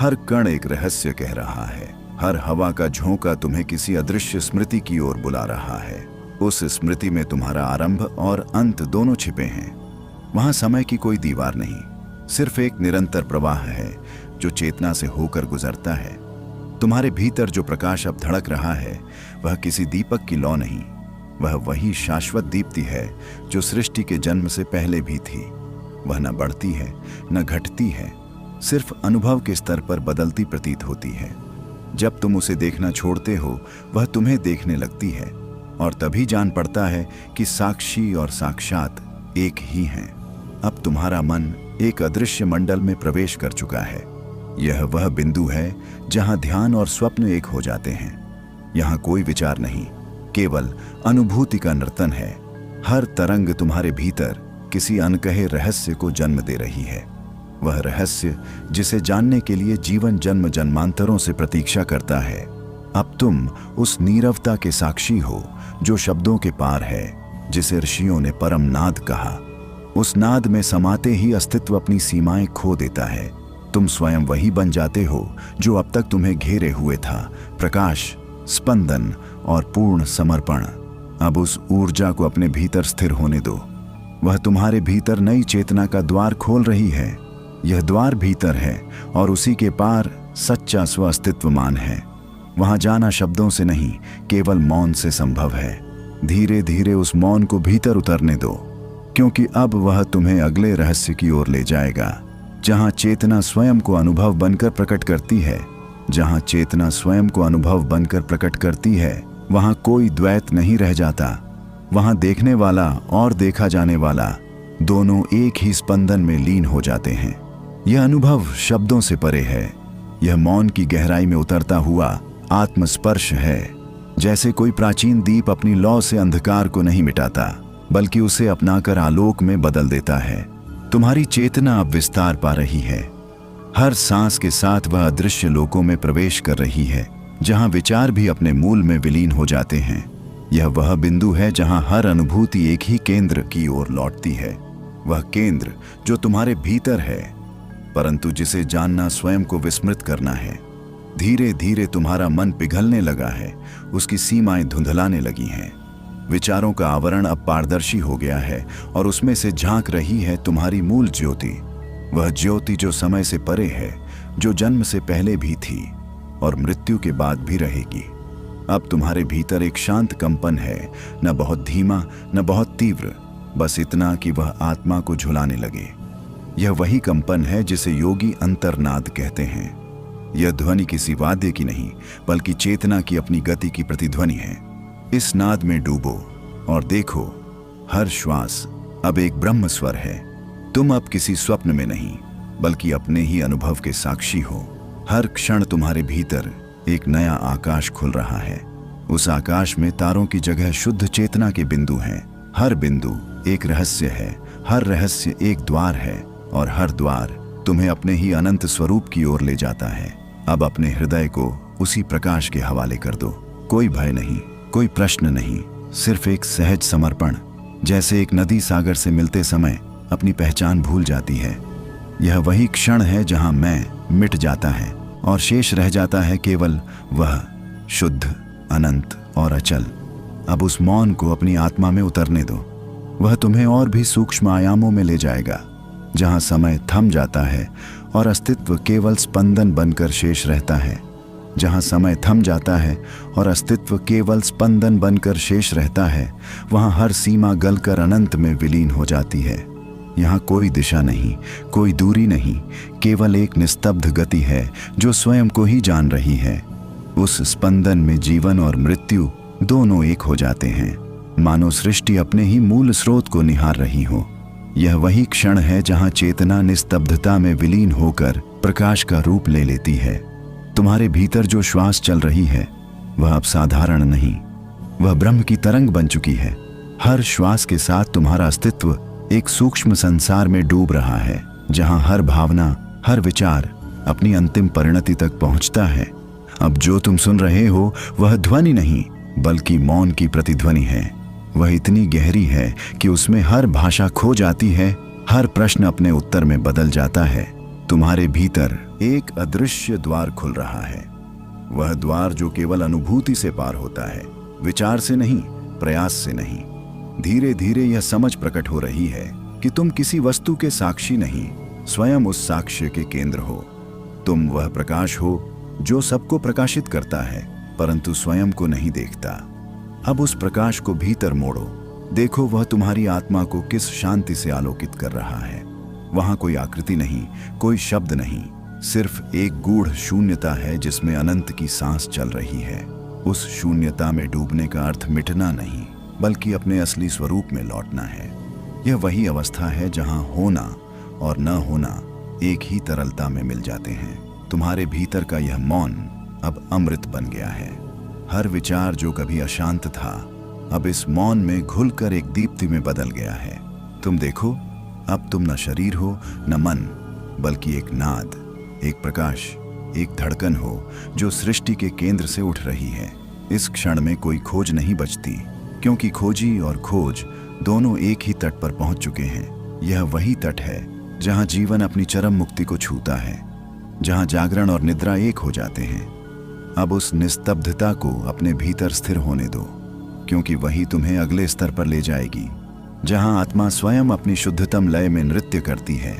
हर कण एक रहस्य कह रहा है, हर हवा का झोंका तुम्हें किसी अदृश्य स्मृति की ओर बुला रहा है। उस स्मृति में तुम्हारा आरंभ और अंत दोनों छिपे हैं। वहां समय की कोई दीवार नहीं, सिर्फ एक निरंतर प्रवाह है जो चेतना से होकर गुजरता है। तुम्हारे भीतर जो प्रकाश अब धड़क रहा है वह किसी दीपक की लौ नहीं, वह वही शाश्वत दीप्ति है जो सृष्टि के जन्म से पहले भी थी। वह न बढ़ती है न घटती है, सिर्फ अनुभव के स्तर पर बदलती प्रतीत होती है। जब तुम उसे देखना छोड़ते हो वह तुम्हें देखने लगती है, और तभी जान पड़ता है कि साक्षी और साक्षात एक ही हैं। अब तुम्हारा मन एक अदृश्य मंडल में प्रवेश कर चुका है। यह वह बिंदु है जहां ध्यान और स्वप्न एक हो जाते हैं। यहाँ कोई विचार नहीं, केवल अनुभूति का नर्तन है। हर तरंग तुम्हारे भीतर किसी अनकहे रहस्य को जन्म दे रही है। वह रहस्य जिसे जानने के लिए जीवन जन्म जन्मांतरों से प्रतीक्षा करता है। अब तुम उस नीरवता के साक्षी हो जो शब्दों के पार है, जिसे ऋषियों ने परम नाद कहा। उस नाद में समाते ही अस्तित्व अपनी सीमाएं खो देता है। तुम स्वयं वही बन जाते हो जो अब तक तुम्हें घेरे हुए था, प्रकाश, स्पंदन और पूर्ण समर्पण। अब उस ऊर्जा को अपने भीतर स्थिर होने दो। वह तुम्हारे भीतर नई चेतना का द्वार खोल रही है। यह द्वार भीतर है और उसी के पार सच्चा स्व अस्तित्वमान है। वहां जाना शब्दों से नहीं, केवल मौन से संभव है। धीरे धीरे उस मौन को भीतर उतरने दो, क्योंकि अब वह तुम्हें अगले रहस्य की ओर ले जाएगा, जहां चेतना स्वयं को अनुभव बनकर प्रकट करती है। जहां चेतना स्वयं को अनुभव बनकर प्रकट करती है, वहां कोई द्वैत नहीं रह जाता। वहां देखने वाला और देखा जाने वाला दोनों एक ही स्पंदन में लीन हो जाते हैं। यह अनुभव शब्दों से परे है। यह मौन की गहराई में उतरता हुआ आत्मस्पर्श है। जैसे कोई प्राचीन दीप अपनी लौ से अंधकार को नहीं मिटाता, बल्कि उसे अपनाकर आलोक में बदल देता है। तुम्हारी चेतना अब विस्तार पा रही है। हर सांस के साथ वह अदृश्य लोकों में प्रवेश कर रही है, जहां विचार भी अपने मूल में विलीन हो जाते हैं। यह वह बिंदु है जहां हर अनुभूति एक ही केंद्र की ओर लौटती है। वह केंद्र जो तुम्हारे भीतर है, परंतु जिसे जानना स्वयं को विस्मृत करना है। धीरे धीरे तुम्हारा मन पिघलने लगा है, उसकी सीमाएं धुंधलाने लगी हैं। विचारों का आवरण अब पारदर्शी हो गया है और उसमें से झांक रही है तुम्हारी मूल ज्योति। वह ज्योति जो समय से परे है, जो जन्म से पहले भी थी और मृत्यु के बाद भी रहेगी। अब तुम्हारे भीतर एक शांत कंपन है, न बहुत धीमा न बहुत तीव्र, बस इतना कि वह आत्मा को झुलाने लगे। यह वही कंपन है जिसे योगी अंतर्नाद कहते हैं। यह ध्वनि किसी वाद्य की नहीं, बल्कि चेतना की अपनी गति की प्रतिध्वनि है। इस नाद में डूबो और देखो, हर श्वास अब एक ब्रह्म स्वर है। तुम अब किसी स्वप्न में नहीं, बल्कि अपने ही अनुभव के साक्षी हो। हर क्षण तुम्हारे भीतर एक नया आकाश खुल रहा है। उस आकाश में तारों की जगह शुद्ध चेतना के बिंदु हैं। हर बिंदु एक रहस्य है, हर रहस्य एक द्वार है, और हर द्वार तुम्हें अपने ही अनंत स्वरूप की ओर ले जाता है। अब अपने हृदय को उसी प्रकाश के हवाले कर दो। कोई भय नहीं, कोई प्रश्न नहीं, सिर्फ एक सहज समर्पण। जैसे एक नदी सागर से मिलते समय अपनी पहचान भूल जाती है। यह वही क्षण है जहां मैं मिट जाता है और शेष रह जाता है केवल वह शुद्ध, अनंत और अचल। अब उस मौन को अपनी आत्मा में उतरने दो। वह तुम्हें और भी सूक्ष्म आयामों में ले जाएगा, जहां समय थम जाता है और अस्तित्व केवल स्पंदन बनकर शेष रहता है। जहां समय थम जाता है और अस्तित्व केवल स्पंदन बनकर शेष रहता है, वहां हर सीमा गलकर अनंत में विलीन हो जाती है। यहाँ कोई दिशा नहीं, कोई दूरी नहीं, केवल एक निस्तब्ध गति है जो स्वयं को ही जान रही है। उस स्पंदन में जीवन और मृत्यु दोनों एक हो जाते हैं, मानो सृष्टि अपने ही मूल स्रोत को निहार रही हो। यह वही क्षण है जहां चेतना निस्तब्धता में विलीन होकर प्रकाश का रूप ले लेती है। तुम्हारे भीतर जो श्वास चल रही है, वह अब साधारण नहीं, वह ब्रह्म की तरंग बन चुकी है। हर श्वास के साथ तुम्हारा अस्तित्व एक सूक्ष्म संसार में डूब रहा है, जहां हर भावना, हर विचार अपनी अंतिम परिणति तक पहुंचता है। अब जो तुम सुन रहे हो वह ध्वनि नहीं, बल्कि मौन की प्रतिध्वनि है। वह इतनी गहरी है कि उसमें हर भाषा खो जाती है, हर प्रश्न अपने उत्तर में बदल जाता है। तुम्हारे भीतर एक अदृश्य द्वार खुल रहा है। वह द्वार जो केवल अनुभूति से पार होता है, विचार से नहीं, प्रयास से नहीं। धीरे धीरे यह समझ प्रकट हो रही है कि तुम किसी वस्तु के साक्षी नहीं, स्वयं उस साक्ष्य के केंद्र हो। तुम वह प्रकाश हो जो सबको प्रकाशित करता है, परंतु स्वयं को नहीं देखता। अब उस प्रकाश को भीतर मोड़ो। देखो वह तुम्हारी आत्मा को किस शांति से आलोकित कर रहा है। वहां कोई आकृति नहीं, कोई शब्द नहीं, सिर्फ एक गूढ़ शून्यता है जिसमें अनंत की सांस चल रही है। उस शून्यता में डूबने का अर्थ मिटना नहीं, बल्कि अपने असली स्वरूप में लौटना है। यह वही अवस्था है जहां होना और न होना एक ही तरलता में मिल जाते हैं। तुम्हारे भीतर का यह मौन अब अमृत बन गया है। हर विचार जो कभी अशांत था अब इस मौन में घुलकर एक दीप्ति में बदल गया है। तुम देखो, अब तुम न शरीर हो न मन, बल्कि एक नाद, एक प्रकाश, एक धड़कन हो जो सृष्टि के केंद्र से उठ रही है। इस क्षण में कोई खोज नहीं बचती, क्योंकि खोजी और खोज दोनों एक ही तट पर पहुंच चुके हैं। यह वही तट है जहां जीवन अपनी चरम मुक्ति को छूता है, जहां जागरण और निद्रा एक हो जाते हैं। अब उस निस्तब्धता को अपने भीतर स्थिर होने दो, क्योंकि वही तुम्हें अगले स्तर पर ले जाएगी, जहां आत्मा स्वयं अपनी शुद्धतम लय में नृत्य करती है।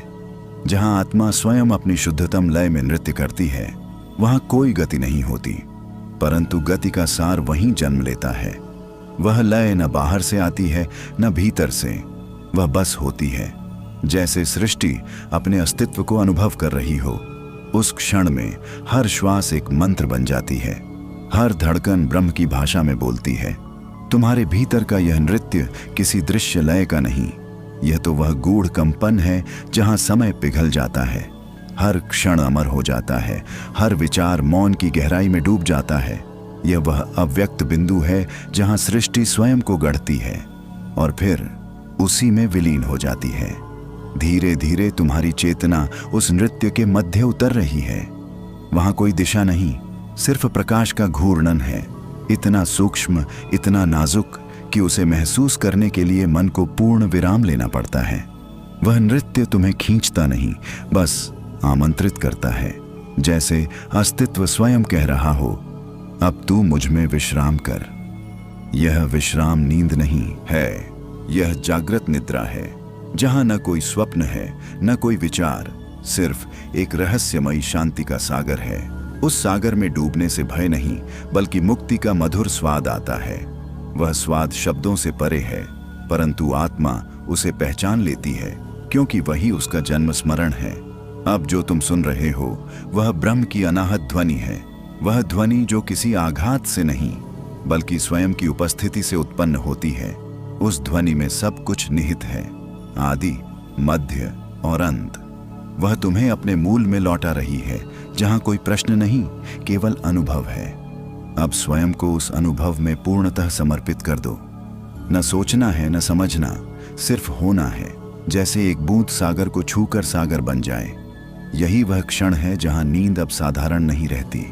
जहां आत्मा स्वयं अपनी शुद्धतम लय में नृत्य करती है, वहां कोई गति नहीं होती, परंतु गति का सार वहीं जन्म लेता है। वह लय न बाहर से आती है न भीतर से, वह बस होती है। जैसे सृष्टि अपने अस्तित्व को अनुभव कर रही हो, उस क्षण में हर श्वास एक मंत्र बन जाती है, हर धड़कन ब्रह्म की भाषा में बोलती है। तुम्हारे भीतर का यह नृत्य किसी दृश्य लय का नहीं, यह तो वह गूढ़ कंपन है जहां समय पिघल जाता है, हर क्षण अमर हो जाता है, हर विचार मौन की गहराई में डूब जाता है। यह वह अव्यक्त बिंदु है जहां सृष्टि स्वयं को गढ़ती है और फिर उसी में विलीन हो जाती है। धीरे धीरे तुम्हारी चेतना उस नृत्य के मध्य उतर रही है। वहां कोई दिशा नहीं, सिर्फ प्रकाश का घूर्णन है, इतना सूक्ष्म, इतना नाजुक कि उसे महसूस करने के लिए मन को पूर्ण विराम लेना पड़ता है। वह नृत्य तुम्हें खींचता नहीं, बस आमंत्रित करता है, जैसे अस्तित्व स्वयं कह रहा हो, अब तू मुझ में विश्राम कर। यह विश्राम नींद नहीं है, यह जागृत निद्रा है, जहां न कोई स्वप्न है न कोई विचार, सिर्फ एक रहस्यमयी शांति का सागर है। उस सागर में डूबने से भय नहीं, बल्कि मुक्ति का मधुर स्वाद आता है। वह स्वाद शब्दों से परे है, परंतु आत्मा उसे पहचान लेती है, क्योंकि वही उसका जन्म स्मरण है। अब जो तुम सुन रहे हो वह ब्रह्म की अनाहत ध्वनि है, वह ध्वनि जो किसी आघात से नहीं बल्कि स्वयं की उपस्थिति से उत्पन्न होती है। उस ध्वनि में सब कुछ निहित है, आदि, मध्य और अंत। वह तुम्हें अपने मूल में लौटा रही है, जहां कोई प्रश्न नहीं, केवल अनुभव है। अब स्वयं को उस अनुभव में पूर्णतः समर्पित कर दो। न सोचना है न समझना, सिर्फ होना है, जैसे एक बूंद सागर को छूकर सागर बन जाए। यही वह क्षण है जहां नींद अब साधारण नहीं रहती,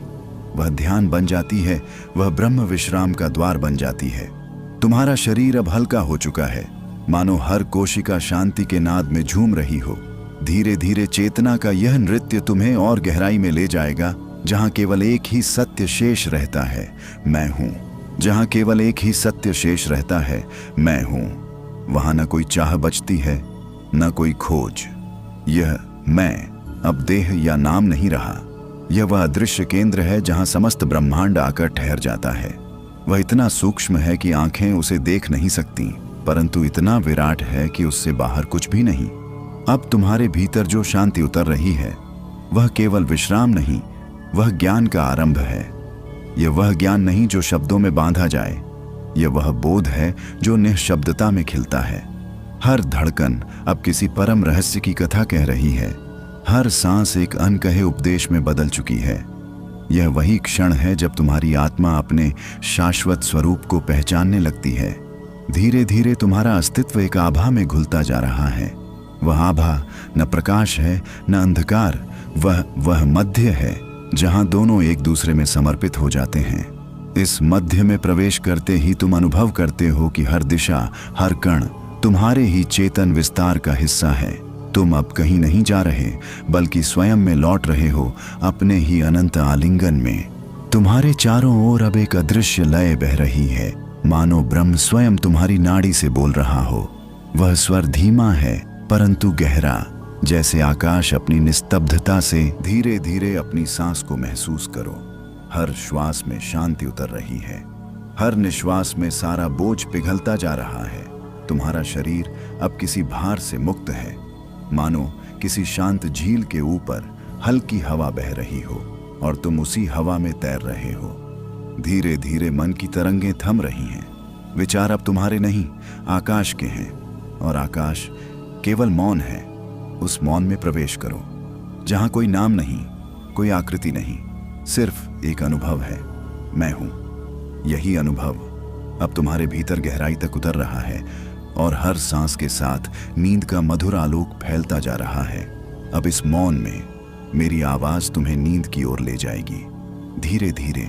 वह ध्यान बन जाती है, वह ब्रह्म विश्राम का द्वार बन जाती है। तुम्हारा शरीर अब हल्का हो चुका है, मानो हर कोशिका शांति के नाद में झूम रही हो। धीरे धीरे चेतना का यह नृत्य तुम्हें और गहराई में ले जाएगा, जहां केवल एक ही सत्य शेष रहता है, मैं हूं। जहां केवल एक ही सत्य शेष रहता है, मैं हूं। वहां न कोई चाह बचती है न कोई खोज। यह मैं अब देह या नाम नहीं रहा, यह वह अदृश्य केंद्र है जहां समस्त ब्रह्मांड आकर ठहर जाता है। वह इतना सूक्ष्म है कि आंखें उसे देख नहीं सकती, परंतु इतना विराट है कि उससे बाहर कुछ भी नहीं। अब तुम्हारे भीतर जो शांति उतर रही है, वह केवल विश्राम नहीं, वह ज्ञान का आरंभ है। यह वह ज्ञान नहीं जो शब्दों में बांधा जाए, यह वह बोध है जो निःशब्दता में खिलता है। हर धड़कन अब किसी परम रहस्य की कथा कह रही है, हर सांस एक अनकहे उपदेश में बदल चुकी है। यह वही क्षण है जब तुम्हारी आत्मा अपने शाश्वत स्वरूप को पहचानने लगती है। धीरे धीरे तुम्हारा अस्तित्व एक आभा में घुलता जा रहा है। वह आभा न प्रकाश है न अंधकार, वह मध्य है जहां दोनों एक दूसरे में समर्पित हो जाते हैं। इस मध्य में प्रवेश करते ही तुम अनुभव करते हो कि हर दिशा, हर कण तुम्हारे ही चेतन विस्तार का हिस्सा है। तुम अब कहीं नहीं जा रहे, बल्कि स्वयं में लौट रहे हो, अपने ही अनंत आलिंगन में। तुम्हारे चारों ओर अब एक अदृश्य लय बह रही है, मानो ब्रह्म स्वयं तुम्हारी नाड़ी से बोल रहा हो। वह स्वर धीमा है परंतु गहरा, जैसे आकाश अपनी निस्तब्धता से। धीरे धीरे अपनी सांस को महसूस करो, हर श्वास में शांति उतर रही है, हर निश्वास में सारा बोझ पिघलता जा रहा है। तुम्हारा शरीर अब किसी भार से मुक्त है, मानो किसी शांत झील के ऊपर हल्की हवा बह रही हो और तुम उसी हवा में तैर रहे हो। धीरे धीरे मन की तरंगें थम रही हैं। विचार अब तुम्हारे नहीं, आकाश के हैं, और आकाश केवल मौन है। उस मौन में प्रवेश करो, जहां कोई नाम नहीं, कोई आकृति नहीं, सिर्फ एक अनुभव है, मैं हूं। यही अनुभव अब तुम्हारे भीतर गहराई तक उतर रहा है और हर सांस के साथ नींद का मधुर आलोक फैलता जा रहा है। अब इस मौन में मेरी आवाज तुम्हें नींद की ओर ले जाएगी, धीरे धीरे,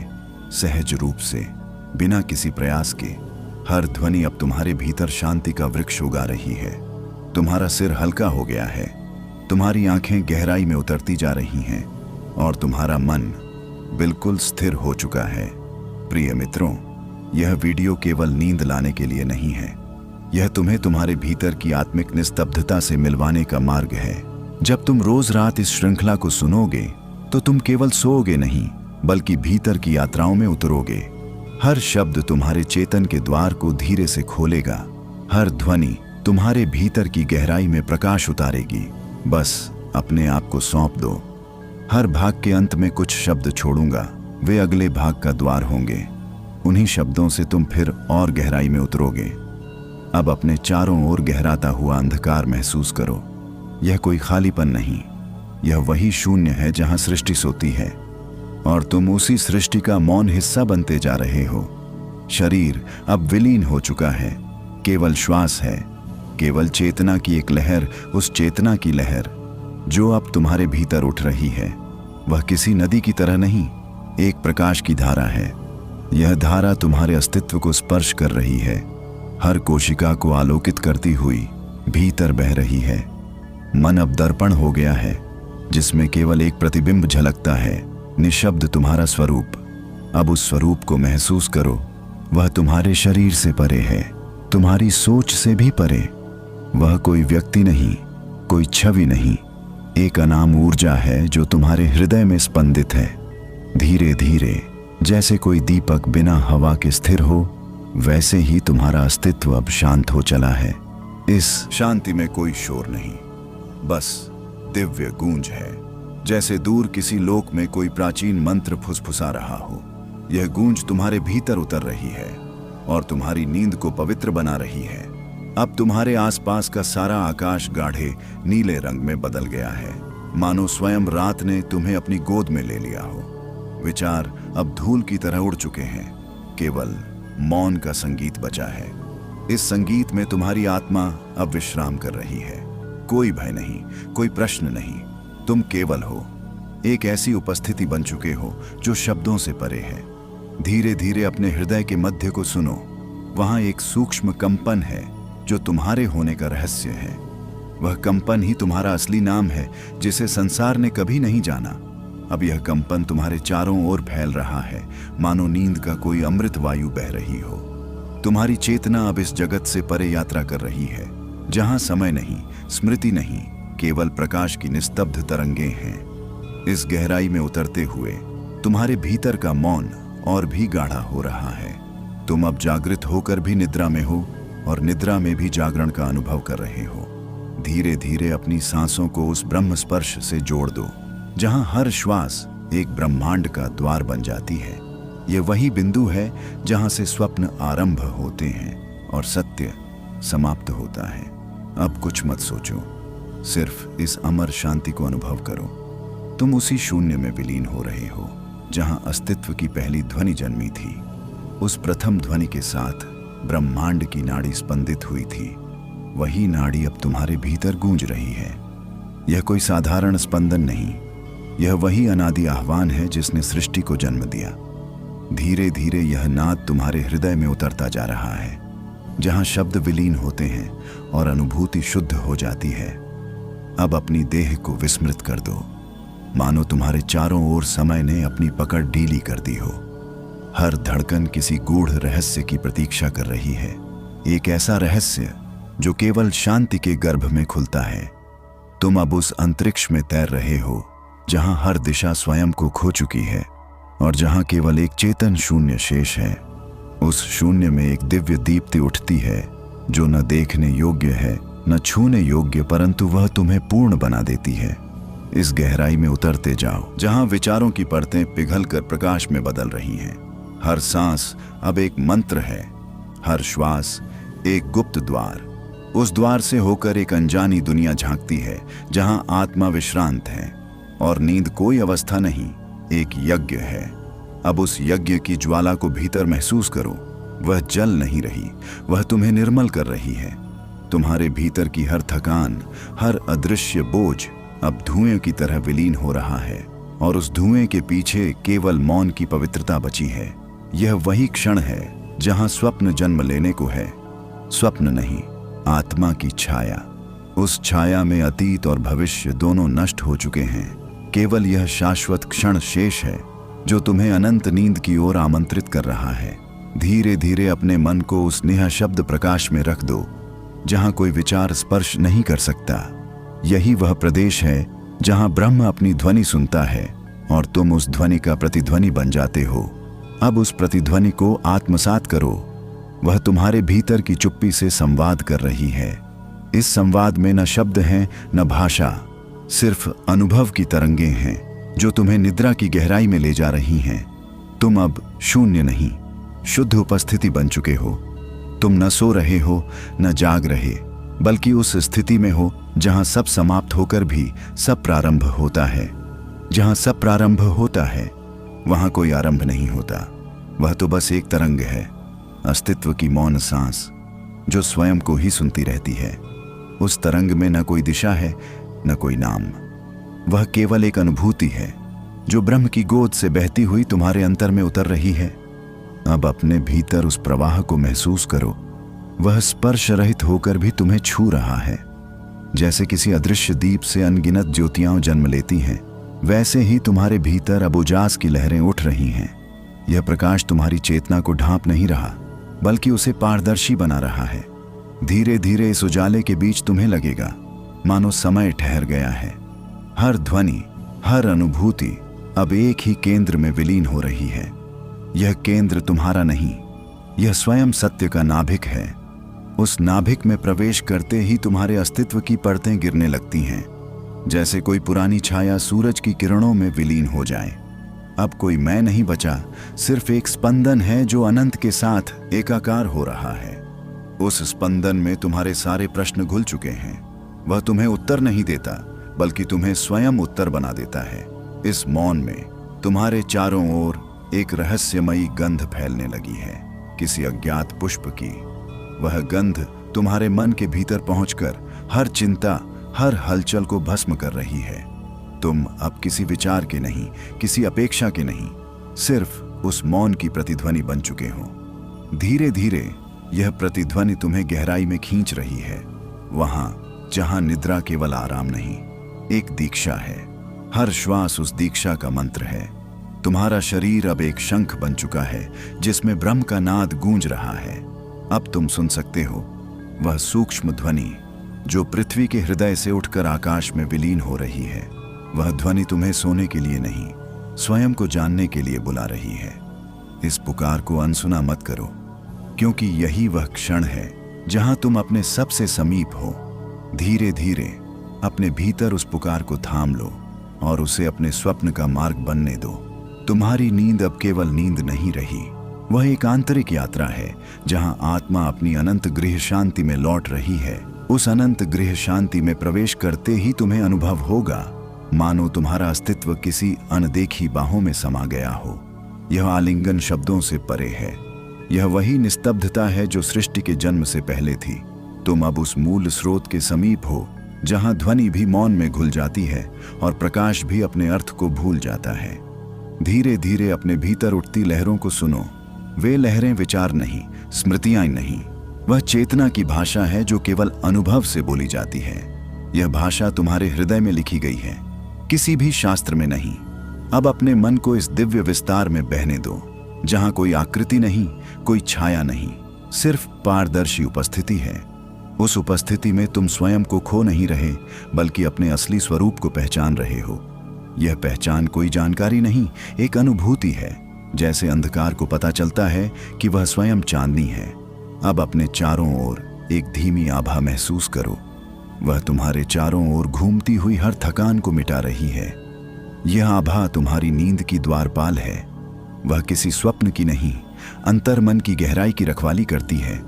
सहज रूप से, बिना किसी प्रयास के। हर ध्वनि अब तुम्हारे भीतर शांति का वृक्ष उगा रही है। तुम्हारा सिर हल्का हो गया है, तुम्हारी आंखें गहराई में उतरती जा रही हैं और तुम्हारा मन बिल्कुल स्थिर हो चुका है। प्रिय मित्रों, यह वीडियो केवल नींद लाने के लिए नहीं है, यह तुम्हें तुम्हारे भीतर की आत्मिक निस्तब्धता से मिलवाने का मार्ग है। जब तुम रोज रात इस श्रृंखला को सुनोगे तो तुम केवल सोओगे नहीं, बल्कि भीतर की यात्राओं में उतरोगे। हर शब्द तुम्हारे चेतन के द्वार को धीरे से खोलेगा, हर ध्वनि तुम्हारे भीतर की गहराई में प्रकाश उतारेगी। बस अपने आप को सौंप दो। हर भाग के अंत में कुछ शब्द छोड़ूंगा, वे अगले भाग का द्वार होंगे। उन्हीं शब्दों से तुम फिर और गहराई में उतरोगे। अब अपने चारों ओर गहराता हुआ अंधकार महसूस करो। यह कोई खालीपन नहीं, यह वही शून्य है जहां सृष्टि सोती है और तुम उसी सृष्टि का मौन हिस्सा बनते जा रहे हो। शरीर अब विलीन हो चुका है, केवल श्वास है, केवल चेतना की एक लहर, उस चेतना की लहर जो अब तुम्हारे भीतर उठ रही है। वह किसी नदी की तरह नहीं, एक प्रकाश की धारा है। यह धारा तुम्हारे अस्तित्व को स्पर्श कर रही है, हर कोशिका को आलोकित करती हुई भीतर बह रही है। मन अब दर्पण हो गया है, जिसमें केवल एक प्रतिबिंब झलकता है, निशब्द तुम्हारा स्वरूप। अब उस स्वरूप को महसूस करो। वह तुम्हारे शरीर से परे है, तुम्हारी सोच से भी परे। वह कोई व्यक्ति नहीं, कोई छवि नहीं, एक अनाम ऊर्जा है जो तुम्हारे हृदय में स्पंदित है। धीरे धीरे, जैसे कोई दीपक बिना हवा के स्थिर हो, वैसे ही तुम्हारा अस्तित्व अब शांत हो चला है। इस शांति में कोई शोर नहीं, बस दिव्य गूंज है, जैसे दूर किसी लोक में कोई प्राचीन मंत्र फुसफुसा रहा हो। यह गूंज तुम्हारे भीतर उतर रही है और तुम्हारी नींद को पवित्र बना रही है। अब तुम्हारे आसपास का सारा आकाश गाढ़े नीले रंग में बदल गया है, मानो स्वयं रात ने तुम्हें अपनी गोद में ले लिया हो। विचार अब धूल की तरह उड़ चुके हैं, केवल मौन का संगीत बचा है। इस संगीत में तुम्हारी आत्मा अब विश्राम कर रही है। कोई भय नहीं, कोई प्रश्न नहीं, तुम केवल हो। एक ऐसी उपस्थिति बन चुके हो जो शब्दों से परे है। धीरे धीरे अपने हृदय के मध्य को सुनो। वहां एक सूक्ष्म कंपन है जो तुम्हारे होने का रहस्य है। वह कंपन ही तुम्हारा असली नाम है, जिसे संसार ने कभी नहीं जाना। अब यह कंपन तुम्हारे चारों ओर फैल रहा है, मानो नींद का कोई अमृत वायु बह रही हो। तुम्हारी चेतना अब इस जगत से परे यात्रा कर रही है, जहां समय नहीं, स्मृति नहीं, केवल प्रकाश की निस्तब्ध तरंगे हैं। इस गहराई में उतरते हुए तुम्हारे भीतर का मौन और भी गाढ़ा हो रहा है। तुम अब जागृत होकर भी निद्रा में हो और निद्रा में भी जागरण का अनुभव कर रहे हो। धीरे धीरे अपनी सांसों को उस ब्रह्म स्पर्श से जोड़ दो, जहां हर श्वास एक ब्रह्मांड का द्वार बन जाती है। यह वही बिंदु है जहां से स्वप्न आरंभ होते हैं और सत्य समाप्त होता है। अब कुछ मत सोचो, सिर्फ इस अमर शांति को अनुभव करो। तुम उसी शून्य में विलीन हो रहे हो, जहां अस्तित्व की पहली ध्वनि जन्मी थी। उस प्रथम ध्वनि के साथ ब्रह्मांड की नाड़ी स्पंदित हुई थी। वही नाड़ी अब तुम्हारे भीतर गूंज रही है। यह कोई साधारण स्पंदन नहीं, यह वही अनादि आह्वान है जिसने सृष्टि को जन्म दिया। धीरे धीरे यह नाद तुम्हारे हृदय में उतरता जा रहा है, जहां शब्द विलीन होते हैं और अनुभूति शुद्ध हो जाती है। अब अपनी देह को विस्मृत कर दो, मानो तुम्हारे चारों ओर समय ने अपनी पकड़ ढीली कर दी हो। हर धड़कन किसी गूढ़ रहस्य की प्रतीक्षा कर रही है, एक ऐसा रहस्य जो केवल शांति के गर्भ में खुलता है। तुम अब उस अंतरिक्ष में तैर रहे हो जहां हर दिशा स्वयं को खो चुकी है और जहां केवल एक चेतन शून्य शेष है। उस शून्य में एक दिव्य दीप्ति उठती है जो न देखने योग्य है, न छूने योग्य, परंतु वह तुम्हें पूर्ण बना देती है। इस गहराई में उतरते जाओ, जहां विचारों की परतें पिघलकर प्रकाश में बदल रही हैं। हर सांस अब एक मंत्र है, हर श्वास एक गुप्त द्वार। उस द्वार से होकर एक अनजानी दुनिया झांकती है, जहां आत्मा विश्रांत है। और नींद कोई अवस्था नहीं, एक यज्ञ है। अब उस यज्ञ की ज्वाला को भीतर महसूस करो। वह जल नहीं रही, वह तुम्हें निर्मल कर रही है। तुम्हारे भीतर की हर थकान, हर अदृश्य बोझ अब धुएं की तरह विलीन हो रहा है, और उस धुएं के पीछे केवल मौन की पवित्रता बची है। यह वही क्षण है जहां स्वप्न जन्म लेने को है। स्वप्न नहीं, आत्मा की छाया। उस छाया में अतीत और भविष्य दोनों नष्ट हो चुके हैं। केवल यह शाश्वत क्षण शेष है जो तुम्हें अनंत नींद की ओर आमंत्रित कर रहा है। धीरे धीरे अपने मन को उस नेहा शब्द प्रकाश में रख दो जहां कोई विचार स्पर्श नहीं कर सकता। यही वह प्रदेश है जहां ब्रह्म अपनी ध्वनि सुनता है और तुम उस ध्वनि का प्रतिध्वनि बन जाते हो। अब उस प्रतिध्वनि को आत्मसात करो। वह तुम्हारे भीतर की चुप्पी से संवाद कर रही है। इस संवाद में न शब्द हैं, न भाषा, सिर्फ अनुभव की तरंगें हैं जो तुम्हें निद्रा की गहराई में ले जा रही हैं। तुम अब शून्य नहीं, शुद्ध उपस्थिति बन चुके हो। तुम न सो रहे हो, न जाग रहे, बल्कि उस स्थिति में हो जहां सब समाप्त होकर भी सब प्रारंभ होता है। जहां सब प्रारंभ होता है वहां कोई आरंभ नहीं होता। वह तो बस एक तरंग है, अस्तित्व की मौन सांस जो स्वयं को ही सुनती रहती है। उस तरंग में न कोई दिशा है, न कोई नाम। वह केवल एक अनुभूति है जो ब्रह्म की गोद से बहती हुई तुम्हारे अंतर में उतर रही है। अब अपने भीतर उस प्रवाह को महसूस करो। वह स्पर्श रहित होकर भी तुम्हें छू रहा है। जैसे किसी अदृश्य दीप से अनगिनत ज्योतियां जन्म लेती हैं, वैसे ही तुम्हारे भीतर अब उजास की लहरें उठ रही हैं। यह प्रकाश तुम्हारी चेतना को ढांप नहीं रहा, बल्कि उसे पारदर्शी बना रहा है। धीरे धीरे इस उजाले के बीच तुम्हें लगेगा मानो समय ठहर गया है। हर ध्वनि, हर अनुभूति अब एक ही केंद्र में विलीन हो रही है। यह केंद्र तुम्हारा नहीं, यह स्वयं सत्य का नाभिक है। उस नाभिक में प्रवेश करते ही तुम्हारे अस्तित्व की परतें गिरने लगती हैं, जैसे कोई पुरानी छाया सूरज की किरणों में विलीन हो जाए। अब कोई मैं नहीं बचा, सिर्फ एक स्पंदन है जो अनंत के साथ एकाकार हो रहा है। उस स्पंदन में तुम्हारे सारे प्रश्न घुल चुके हैं। वह तुम्हें उत्तर नहीं देता, बल्कि तुम्हें स्वयं उत्तर बना देता है। इस मौन में तुम्हारे चारों ओर एक रहस्यमयी गंध फैलने लगी है, किसी अज्ञात पुष्प की। वह गंध तुम्हारे मन के भीतर पहुंचकर हर चिंता, हर हलचल को भस्म कर रही है। तुम अब किसी विचार के नहीं, किसी अपेक्षा के नहीं, सिर्फ उस मौन की प्रतिध्वनि बन चुके हो। धीरे धीरे यह प्रतिध्वनि तुम्हें गहराई में खींच रही है, वहां जहां निद्रा केवल आराम नहीं, एक दीक्षा है। हर श्वास उस दीक्षा का मंत्र है। तुम्हारा शरीर अब एक शंख बन चुका है जिसमें ब्रह्म का नाद गूंज रहा है। अब तुम सुन सकते हो वह सूक्ष्म ध्वनि जो पृथ्वी के हृदय से उठकर आकाश में विलीन हो रही है। वह ध्वनि तुम्हें सोने के लिए नहीं, स्वयं को जानने के लिए बुला रही है। इस पुकार को अनसुना मत करो, क्योंकि यही वह क्षण है जहां तुम अपने सबसे समीप हो। धीरे धीरे अपने भीतर उस पुकार को थाम लो और उसे अपने स्वप्न का मार्ग बनने दो। तुम्हारी नींद अब केवल नींद नहीं रही, वह एक आंतरिक यात्रा है जहां आत्मा अपनी अनंत गृह शांति में लौट रही है। उस अनंत गृह शांति में प्रवेश करते ही तुम्हें अनुभव होगा मानो तुम्हारा अस्तित्व किसी अनदेखी बाहों में समा गया हो। यह आलिंगन शब्दों से परे है। यह वही निस्तब्धता है जो सृष्टि के जन्म से पहले थी। तुम अब उस मूल स्रोत के समीप हो जहां ध्वनि भी मौन में घुल जाती है और प्रकाश भी अपने अर्थ को भूल जाता है। धीरे धीरे अपने भीतर उठती लहरों को सुनो। वे लहरें विचार नहीं, स्मृतियां नहीं, वह चेतना की भाषा है जो केवल अनुभव से बोली जाती है। यह भाषा तुम्हारे हृदय में लिखी गई है, किसी भी शास्त्र में नहीं। अब अपने मन को इस दिव्य विस्तार में बहने दो जहां कोई आकृति नहीं, कोई छाया नहीं, सिर्फ पारदर्शी उपस्थिति है। उस उपस्थिति में तुम स्वयं को खो नहीं रहे, बल्कि अपने असली स्वरूप को पहचान रहे हो। यह पहचान कोई जानकारी नहीं, एक अनुभूति है। जैसे अंधकार को पता चलता है कि वह स्वयं चांदनी है। अब अपने चारों ओर एक धीमी आभा महसूस करो। वह तुम्हारे चारों ओर घूमती हुई हर थकान को मिटा रही है। यह आभा तुम्हारी नींद की द्वारपाल है। वह किसी स्वप्न की नहीं, अंतर्मन की गहराई की रखवाली करती है।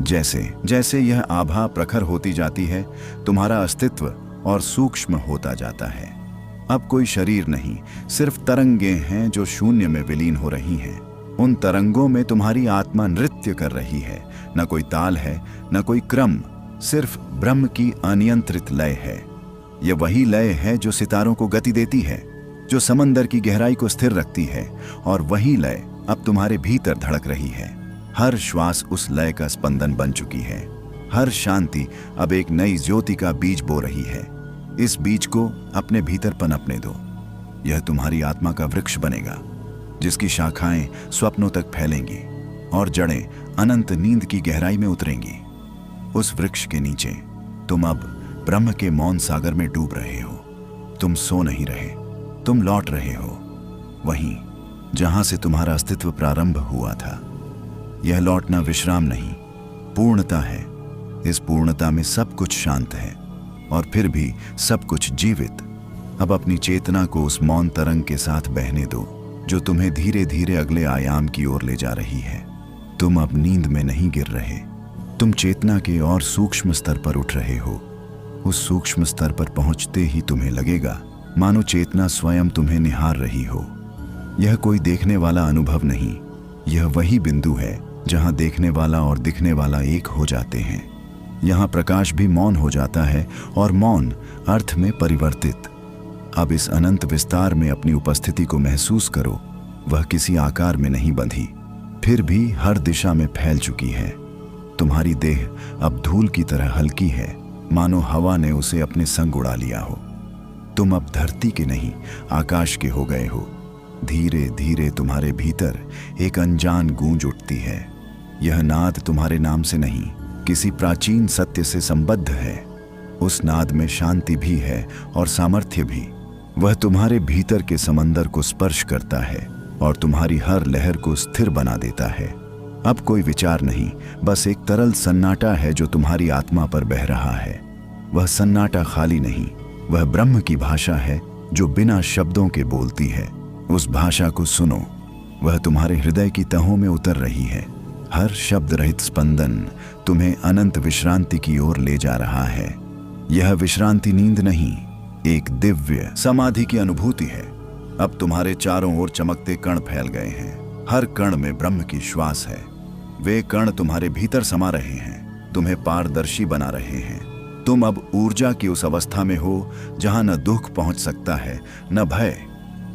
जैसे जैसे यह आभा प्रखर होती जाती है, तुम्हारा अस्तित्व और सूक्ष्म होता जाता है। अब कोई शरीर नहीं, सिर्फ तरंगे हैं जो शून्य में विलीन हो रही हैं। उन तरंगों में तुम्हारी आत्मा नृत्य कर रही है। न कोई ताल है, न कोई क्रम, सिर्फ ब्रह्म की अनियंत्रित लय है। यह वही लय है जो सितारों को गति देती है, जो समंदर की गहराई को स्थिर रखती है, और वही लय अब तुम्हारे भीतर धड़क रही है। हर श्वास उस लय का स्पंदन बन चुकी है। हर शांति अब एक नई ज्योति का बीज बो रही है। इस बीज को अपने भीतर पनपने दो। यह तुम्हारी आत्मा का वृक्ष बनेगा, जिसकी शाखाएं स्वप्नों तक फैलेंगी और जड़ें अनंत नींद की गहराई में उतरेंगी। उस वृक्ष के नीचे तुम अब ब्रह्म के मौन सागर में डूब रहे हो। तुम सो नहीं रहे, तुम लौट रहे हो वहीं जहां से तुम्हारा अस्तित्व प्रारंभ हुआ था। यह लौटना विश्राम नहीं, पूर्णता है। इस पूर्णता में सब कुछ शांत है और फिर भी सब कुछ जीवित। अब अपनी चेतना को उस मौन तरंग के साथ बहने दो, जो तुम्हें धीरे धीरे अगले आयाम की ओर ले जा रही है। तुम अब नींद में नहीं गिर रहे, तुम चेतना के और सूक्ष्म स्तर पर उठ रहे हो। उस सूक्ष्म स्तर पर पहुंचते ही तुम्हें लगेगा मानो चेतना स्वयं तुम्हें निहार रही हो। यह कोई देखने वाला अनुभव नहीं, यह वही बिंदु है जहां देखने वाला और दिखने वाला एक हो जाते हैं। यहाँ प्रकाश भी मौन हो जाता है और मौन अर्थ में परिवर्तित। अब इस अनंत विस्तार में अपनी उपस्थिति को महसूस करो। वह किसी आकार में नहीं बंधी, फिर भी हर दिशा में फैल चुकी है। तुम्हारी देह अब धूल की तरह हल्की है, मानो हवा ने उसे अपने संग उड़ा लिया हो। तुम अब धरती के नहीं, आकाश के हो गए हो। धीरे धीरे तुम्हारे भीतर एक अनजान गूंज उठती है। यह नाद तुम्हारे नाम से नहीं, किसी प्राचीन सत्य से संबद्ध है। उस नाद में शांति भी है और सामर्थ्य भी। वह तुम्हारे भीतर के समंदर को स्पर्श करता है और तुम्हारी हर लहर को स्थिर बना देता है। अब कोई विचार नहीं, बस एक तरल सन्नाटा है जो तुम्हारी आत्मा पर बह रहा है। वह सन्नाटा खाली नहीं, वह ब्रह्म की भाषा है जो बिना शब्दों के बोलती है। उस भाषा को सुनो, वह तुम्हारे हृदय की तहों में उतर रही है। हर शब्द रहित स्पंदन तुम्हें अनंत विश्रांति की ओर ले जा रहा है। यह विश्रांति नींद नहीं, एक दिव्य समाधि की अनुभूति है। अब तुम्हारे चारों ओर चमकते कण फैल गए हैं। हर कण में ब्रह्म की श्वास है। वे कण तुम्हारे भीतर समा रहे हैं, तुम्हें पारदर्शी बना रहे हैं। तुम अब ऊर्जा की उस अवस्था में हो जहां न दुख पहुंच सकता है, न भय।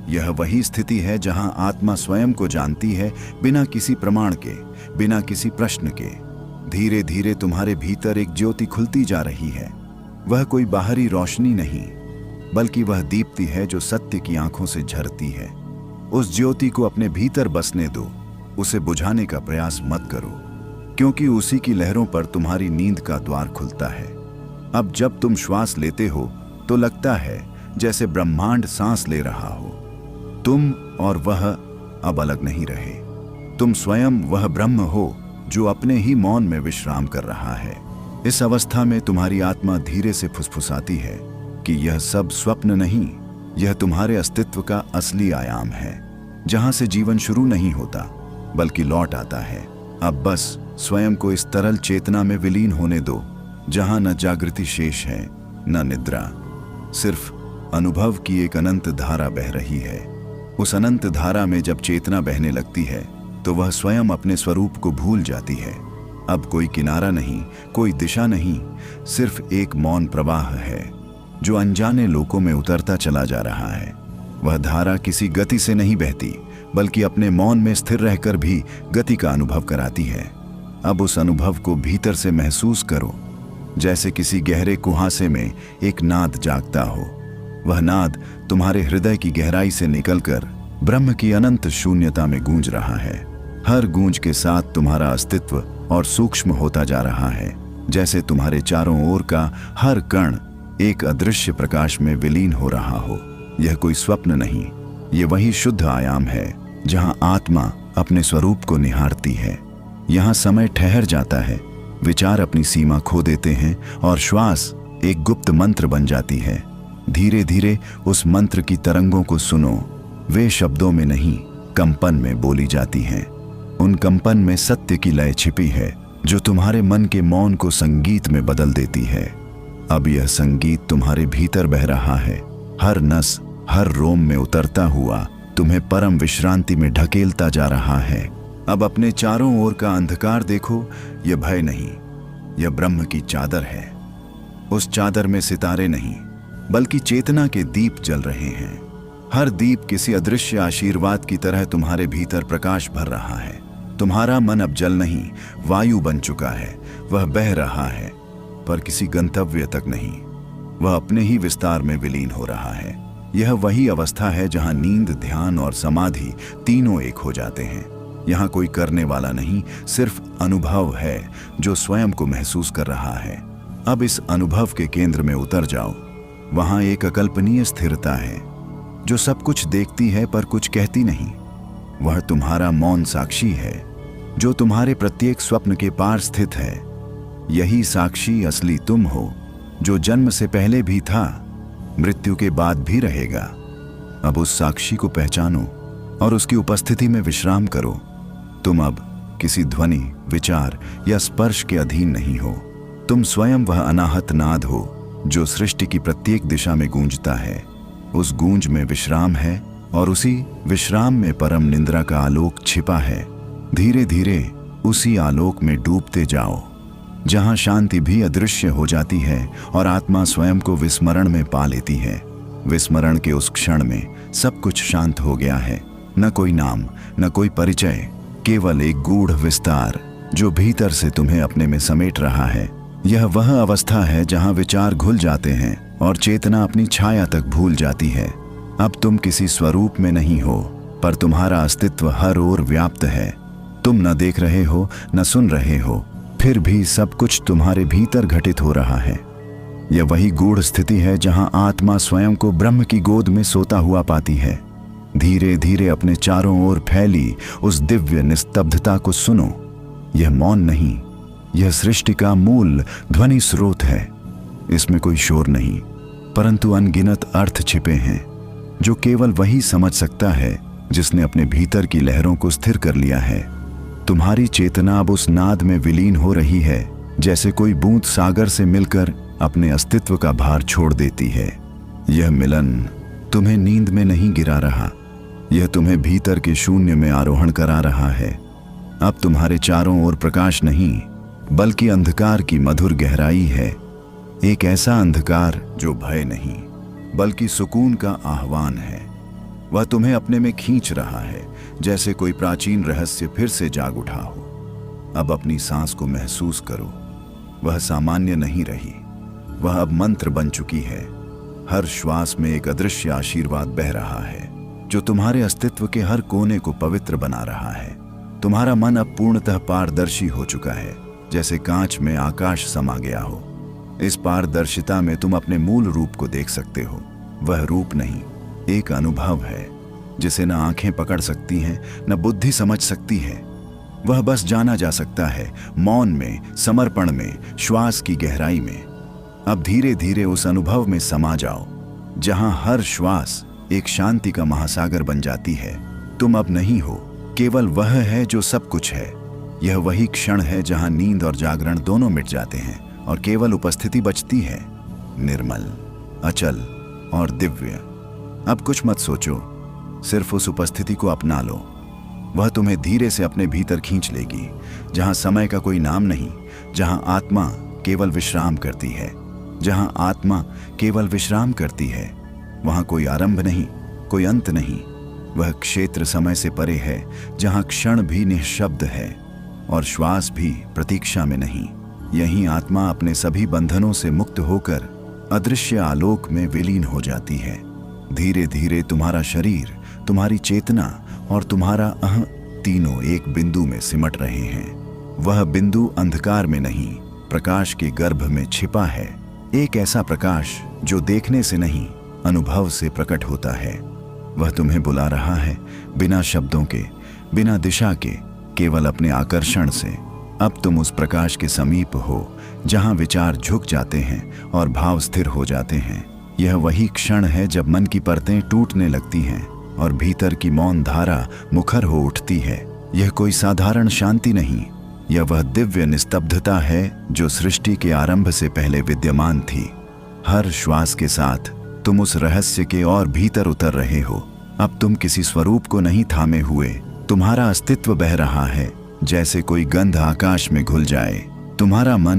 यह वही स्थिति है जहां आत्मा स्वयं को जानती है, बिना किसी प्रमाण के, बिना किसी प्रश्न के। धीरे धीरे तुम्हारे भीतर एक ज्योति खुलती जा रही है। वह कोई बाहरी रोशनी नहीं, बल्कि वह दीप्ति है जो सत्य की आंखों से झरती है। उस ज्योति को अपने भीतर बसने दो, उसे बुझाने का प्रयास मत करो, क्योंकि उसी की लहरों पर तुम्हारी नींद का द्वार खुलता है। अब जब तुम श्वास लेते हो तो लगता है जैसे ब्रह्मांड सांस ले रहा हो। तुम और वह अब अलग नहीं रहे। तुम स्वयं वह ब्रह्म हो जो अपने ही मौन में विश्राम कर रहा है। इस अवस्था में तुम्हारी आत्मा धीरे से फुसफुसाती है कि यह सब स्वप्न नहीं, यह तुम्हारे अस्तित्व का असली आयाम है, जहां से जीवन शुरू नहीं होता बल्कि लौट आता है। अब बस स्वयं को इस तरल चेतना में विलीन होने दो, जहां न जागृति शेष है न निद्रा, सिर्फ अनुभव की एक अनंत धारा बह रही है। उस अनंत धारा में जब चेतना बहने लगती है तो वह स्वयं अपने स्वरूप को भूल जाती है। अब कोई किनारा नहीं, कोई दिशा नहीं, सिर्फ एक मौन प्रवाह है जो अनजाने लोकों में उतरता चला जा रहा है। वह धारा किसी गति से नहीं बहती, बल्कि अपने मौन में स्थिर रहकर भी गति का अनुभव कराती है। अब उस अनुभव को भीतर से महसूस करो, जैसे किसी गहरे कुहासे में एक नाद जागता हो। वह नाद तुम्हारे हृदय की गहराई से निकलकर ब्रह्म की अनंत शून्यता में गूंज रहा है। हर गूंज के साथ तुम्हारा अस्तित्व और सूक्ष्म होता जा रहा है, जैसे तुम्हारे चारों ओर का हर कण एक अदृश्य प्रकाश में विलीन हो रहा हो। यह कोई स्वप्न नहीं, ये वही शुद्ध आयाम है जहां आत्मा अपने स्वरूप को निहारती है। यहाँ समय ठहर जाता है, विचार अपनी सीमा खो देते हैं और श्वास एक गुप्त मंत्र बन जाती है। धीरे धीरे उस मंत्र की तरंगों को सुनो। वे शब्दों में नहीं, कंपन में बोली जाती हैं। उन कंपन में सत्य की लय छिपी है जो तुम्हारे मन के मौन को संगीत में बदल देती है। अब यह संगीत तुम्हारे भीतर बह रहा है। हर नस, हर रोम में उतरता हुआ तुम्हें परम विश्रांति में ढकेलता जा रहा है। अब अपने चारों ओर का अंधकार देखो, यह भय नहीं, यह ब्रह्म की चादर है। उस चादर में सितारे नहीं बल्कि चेतना के दीप जल रहे हैं। हर दीप किसी अदृश्य आशीर्वाद की तरह तुम्हारे भीतर प्रकाश भर रहा है। तुम्हारा मन अब जल नहीं, वायु बन चुका है। वह बह रहा है पर किसी गंतव्य तक नहीं, वह अपने ही विस्तार में विलीन हो रहा है। यह वही अवस्था है जहां नींद, ध्यान और समाधि तीनों एक हो जाते हैं। यहाँ कोई करने वाला नहीं, सिर्फ अनुभव है जो स्वयं को महसूस कर रहा है। अब इस अनुभव के केंद्र में उतर जाओ। वहां एक अकल्पनीय स्थिरता है जो सब कुछ देखती है पर कुछ कहती नहीं। वह तुम्हारा मौन साक्षी है जो तुम्हारे प्रत्येक स्वप्न के पार स्थित है। यही साक्षी असली तुम हो, जो जन्म से पहले भी था, मृत्यु के बाद भी रहेगा। अब उस साक्षी को पहचानो और उसकी उपस्थिति में विश्राम करो। तुम अब किसी ध्वनि, विचार या स्पर्श के अधीन नहीं हो। तुम स्वयं वह अनाहत नाद हो जो सृष्टि की प्रत्येक दिशा में गूंजता है। उस गूंज में विश्राम है और उसी विश्राम में परम निंद्रा का आलोक छिपा है। धीरे धीरे उसी आलोक में डूबते जाओ जहां शांति भी अदृश्य हो जाती है और आत्मा स्वयं को विस्मरण में पा लेती है। विस्मरण के उस क्षण में सब कुछ शांत हो गया है। न कोई नाम, न कोई परिचय, केवल एक गूढ़ विस्तार जो भीतर से तुम्हें अपने में समेट रहा है। यह वह अवस्था है जहां विचार घुल जाते हैं और चेतना अपनी छाया तक भूल जाती है। अब तुम किसी स्वरूप में नहीं हो, पर तुम्हारा अस्तित्व हर ओर व्याप्त है। तुम न देख रहे हो, न सुन रहे हो, फिर भी सब कुछ तुम्हारे भीतर घटित हो रहा है। यह वही गूढ़ स्थिति है जहां आत्मा स्वयं को ब्रह्म की गोद में सोता हुआ पाती है। धीरे धीरे अपने चारों ओर फैली उस दिव्य निस्तब्धता को सुनो। यह मौन नहीं, यह सृष्टि का मूल ध्वनि स्रोत है। इसमें कोई शोर नहीं, परंतु अनगिनत अर्थ छिपे हैं जो केवल वही समझ सकता है जिसने अपने भीतर की लहरों को स्थिर कर लिया है। तुम्हारी चेतना अब उस नाद में विलीन हो रही है जैसे कोई बूंद सागर से मिलकर अपने अस्तित्व का भार छोड़ देती है। यह मिलन तुम्हें नींद में नहीं गिरा रहा, यह तुम्हें भीतर के शून्य में आरोहण करा रहा है। अब तुम्हारे चारों ओर प्रकाश नहीं बल्कि अंधकार की मधुर गहराई है। एक ऐसा अंधकार जो भय नहीं बल्कि सुकून का आह्वान है। वह तुम्हें अपने में खींच रहा है जैसे कोई प्राचीन रहस्य फिर से जाग उठा हो। अब अपनी सांस को महसूस करो। वह सामान्य नहीं रही, वह अब मंत्र बन चुकी है। हर श्वास में एक अदृश्य आशीर्वाद बह रहा है जो तुम्हारे अस्तित्व के हर कोने को पवित्र बना रहा है। तुम्हारा मन अब पूर्णतः पारदर्शी हो चुका है, जैसे कांच में आकाश समा गया हो। इस पारदर्शिता में तुम अपने मूल रूप को देख सकते हो। वह रूप नहीं, एक अनुभव है जिसे न आंखें पकड़ सकती हैं, न बुद्धि समझ सकती है। वह बस जाना जा सकता है मौन में, समर्पण में, श्वास की गहराई में। अब धीरे धीरे उस अनुभव में समा जाओ जहां हर श्वास एक शांति का महासागर बन जाती है। तुम अब नहीं हो, केवल वह है जो सब कुछ है। यह वही क्षण है जहां नींद और जागरण दोनों मिट जाते हैं और केवल उपस्थिति बचती है, निर्मल, अचल और दिव्य। अब कुछ मत सोचो, सिर्फ उस उपस्थिति को अपना लो। वह तुम्हें धीरे से अपने भीतर खींच लेगी, जहां समय का कोई नाम नहीं, जहां आत्मा केवल विश्राम करती है। जहां आत्मा केवल विश्राम करती है वहां कोई आरंभ नहीं, कोई अंत नहीं। वह क्षेत्र समय से परे है जहां क्षण भी निःशब्द है और श्वास भी प्रतीक्षा में नहीं। यहीं आत्मा अपने सभी बंधनों से मुक्त होकर अदृश्य आलोक में विलीन हो जाती है। धीरे धीरे तुम्हारा शरीर, तुम्हारी चेतना और तुम्हारा अहं तीनों एक बिंदु में सिमट रहे हैं। वह बिंदु अंधकार में नहीं, प्रकाश के गर्भ में छिपा है। एक ऐसा प्रकाश जो देखने से नहीं, अनुभव से प्रकट होता है। वह तुम्हें बुला रहा है, बिना शब्दों के, बिना दिशा के, केवल अपने आकर्षण से। अब तुम उस प्रकाश के समीप हो जहां विचार झुक जाते हैं और भाव स्थिर हो जाते हैं। यह वही क्षण है जब मन की परतें टूटने लगती हैं और भीतर की मौन धारा मुखर हो उठती है। यह कोई साधारण शांति नहीं, यह वह दिव्य निस्तब्धता है जो सृष्टि के आरंभ से पहले विद्यमान थी। हर श्वास के साथ तुम उस रहस्य के और भीतर उतर रहे हो। अब तुम किसी स्वरूप को नहीं थामे हुए, तुम्हारा अस्तित्व बह रहा है जैसे कोई गंध आकाश में घुल जाए। तुम्हारा मन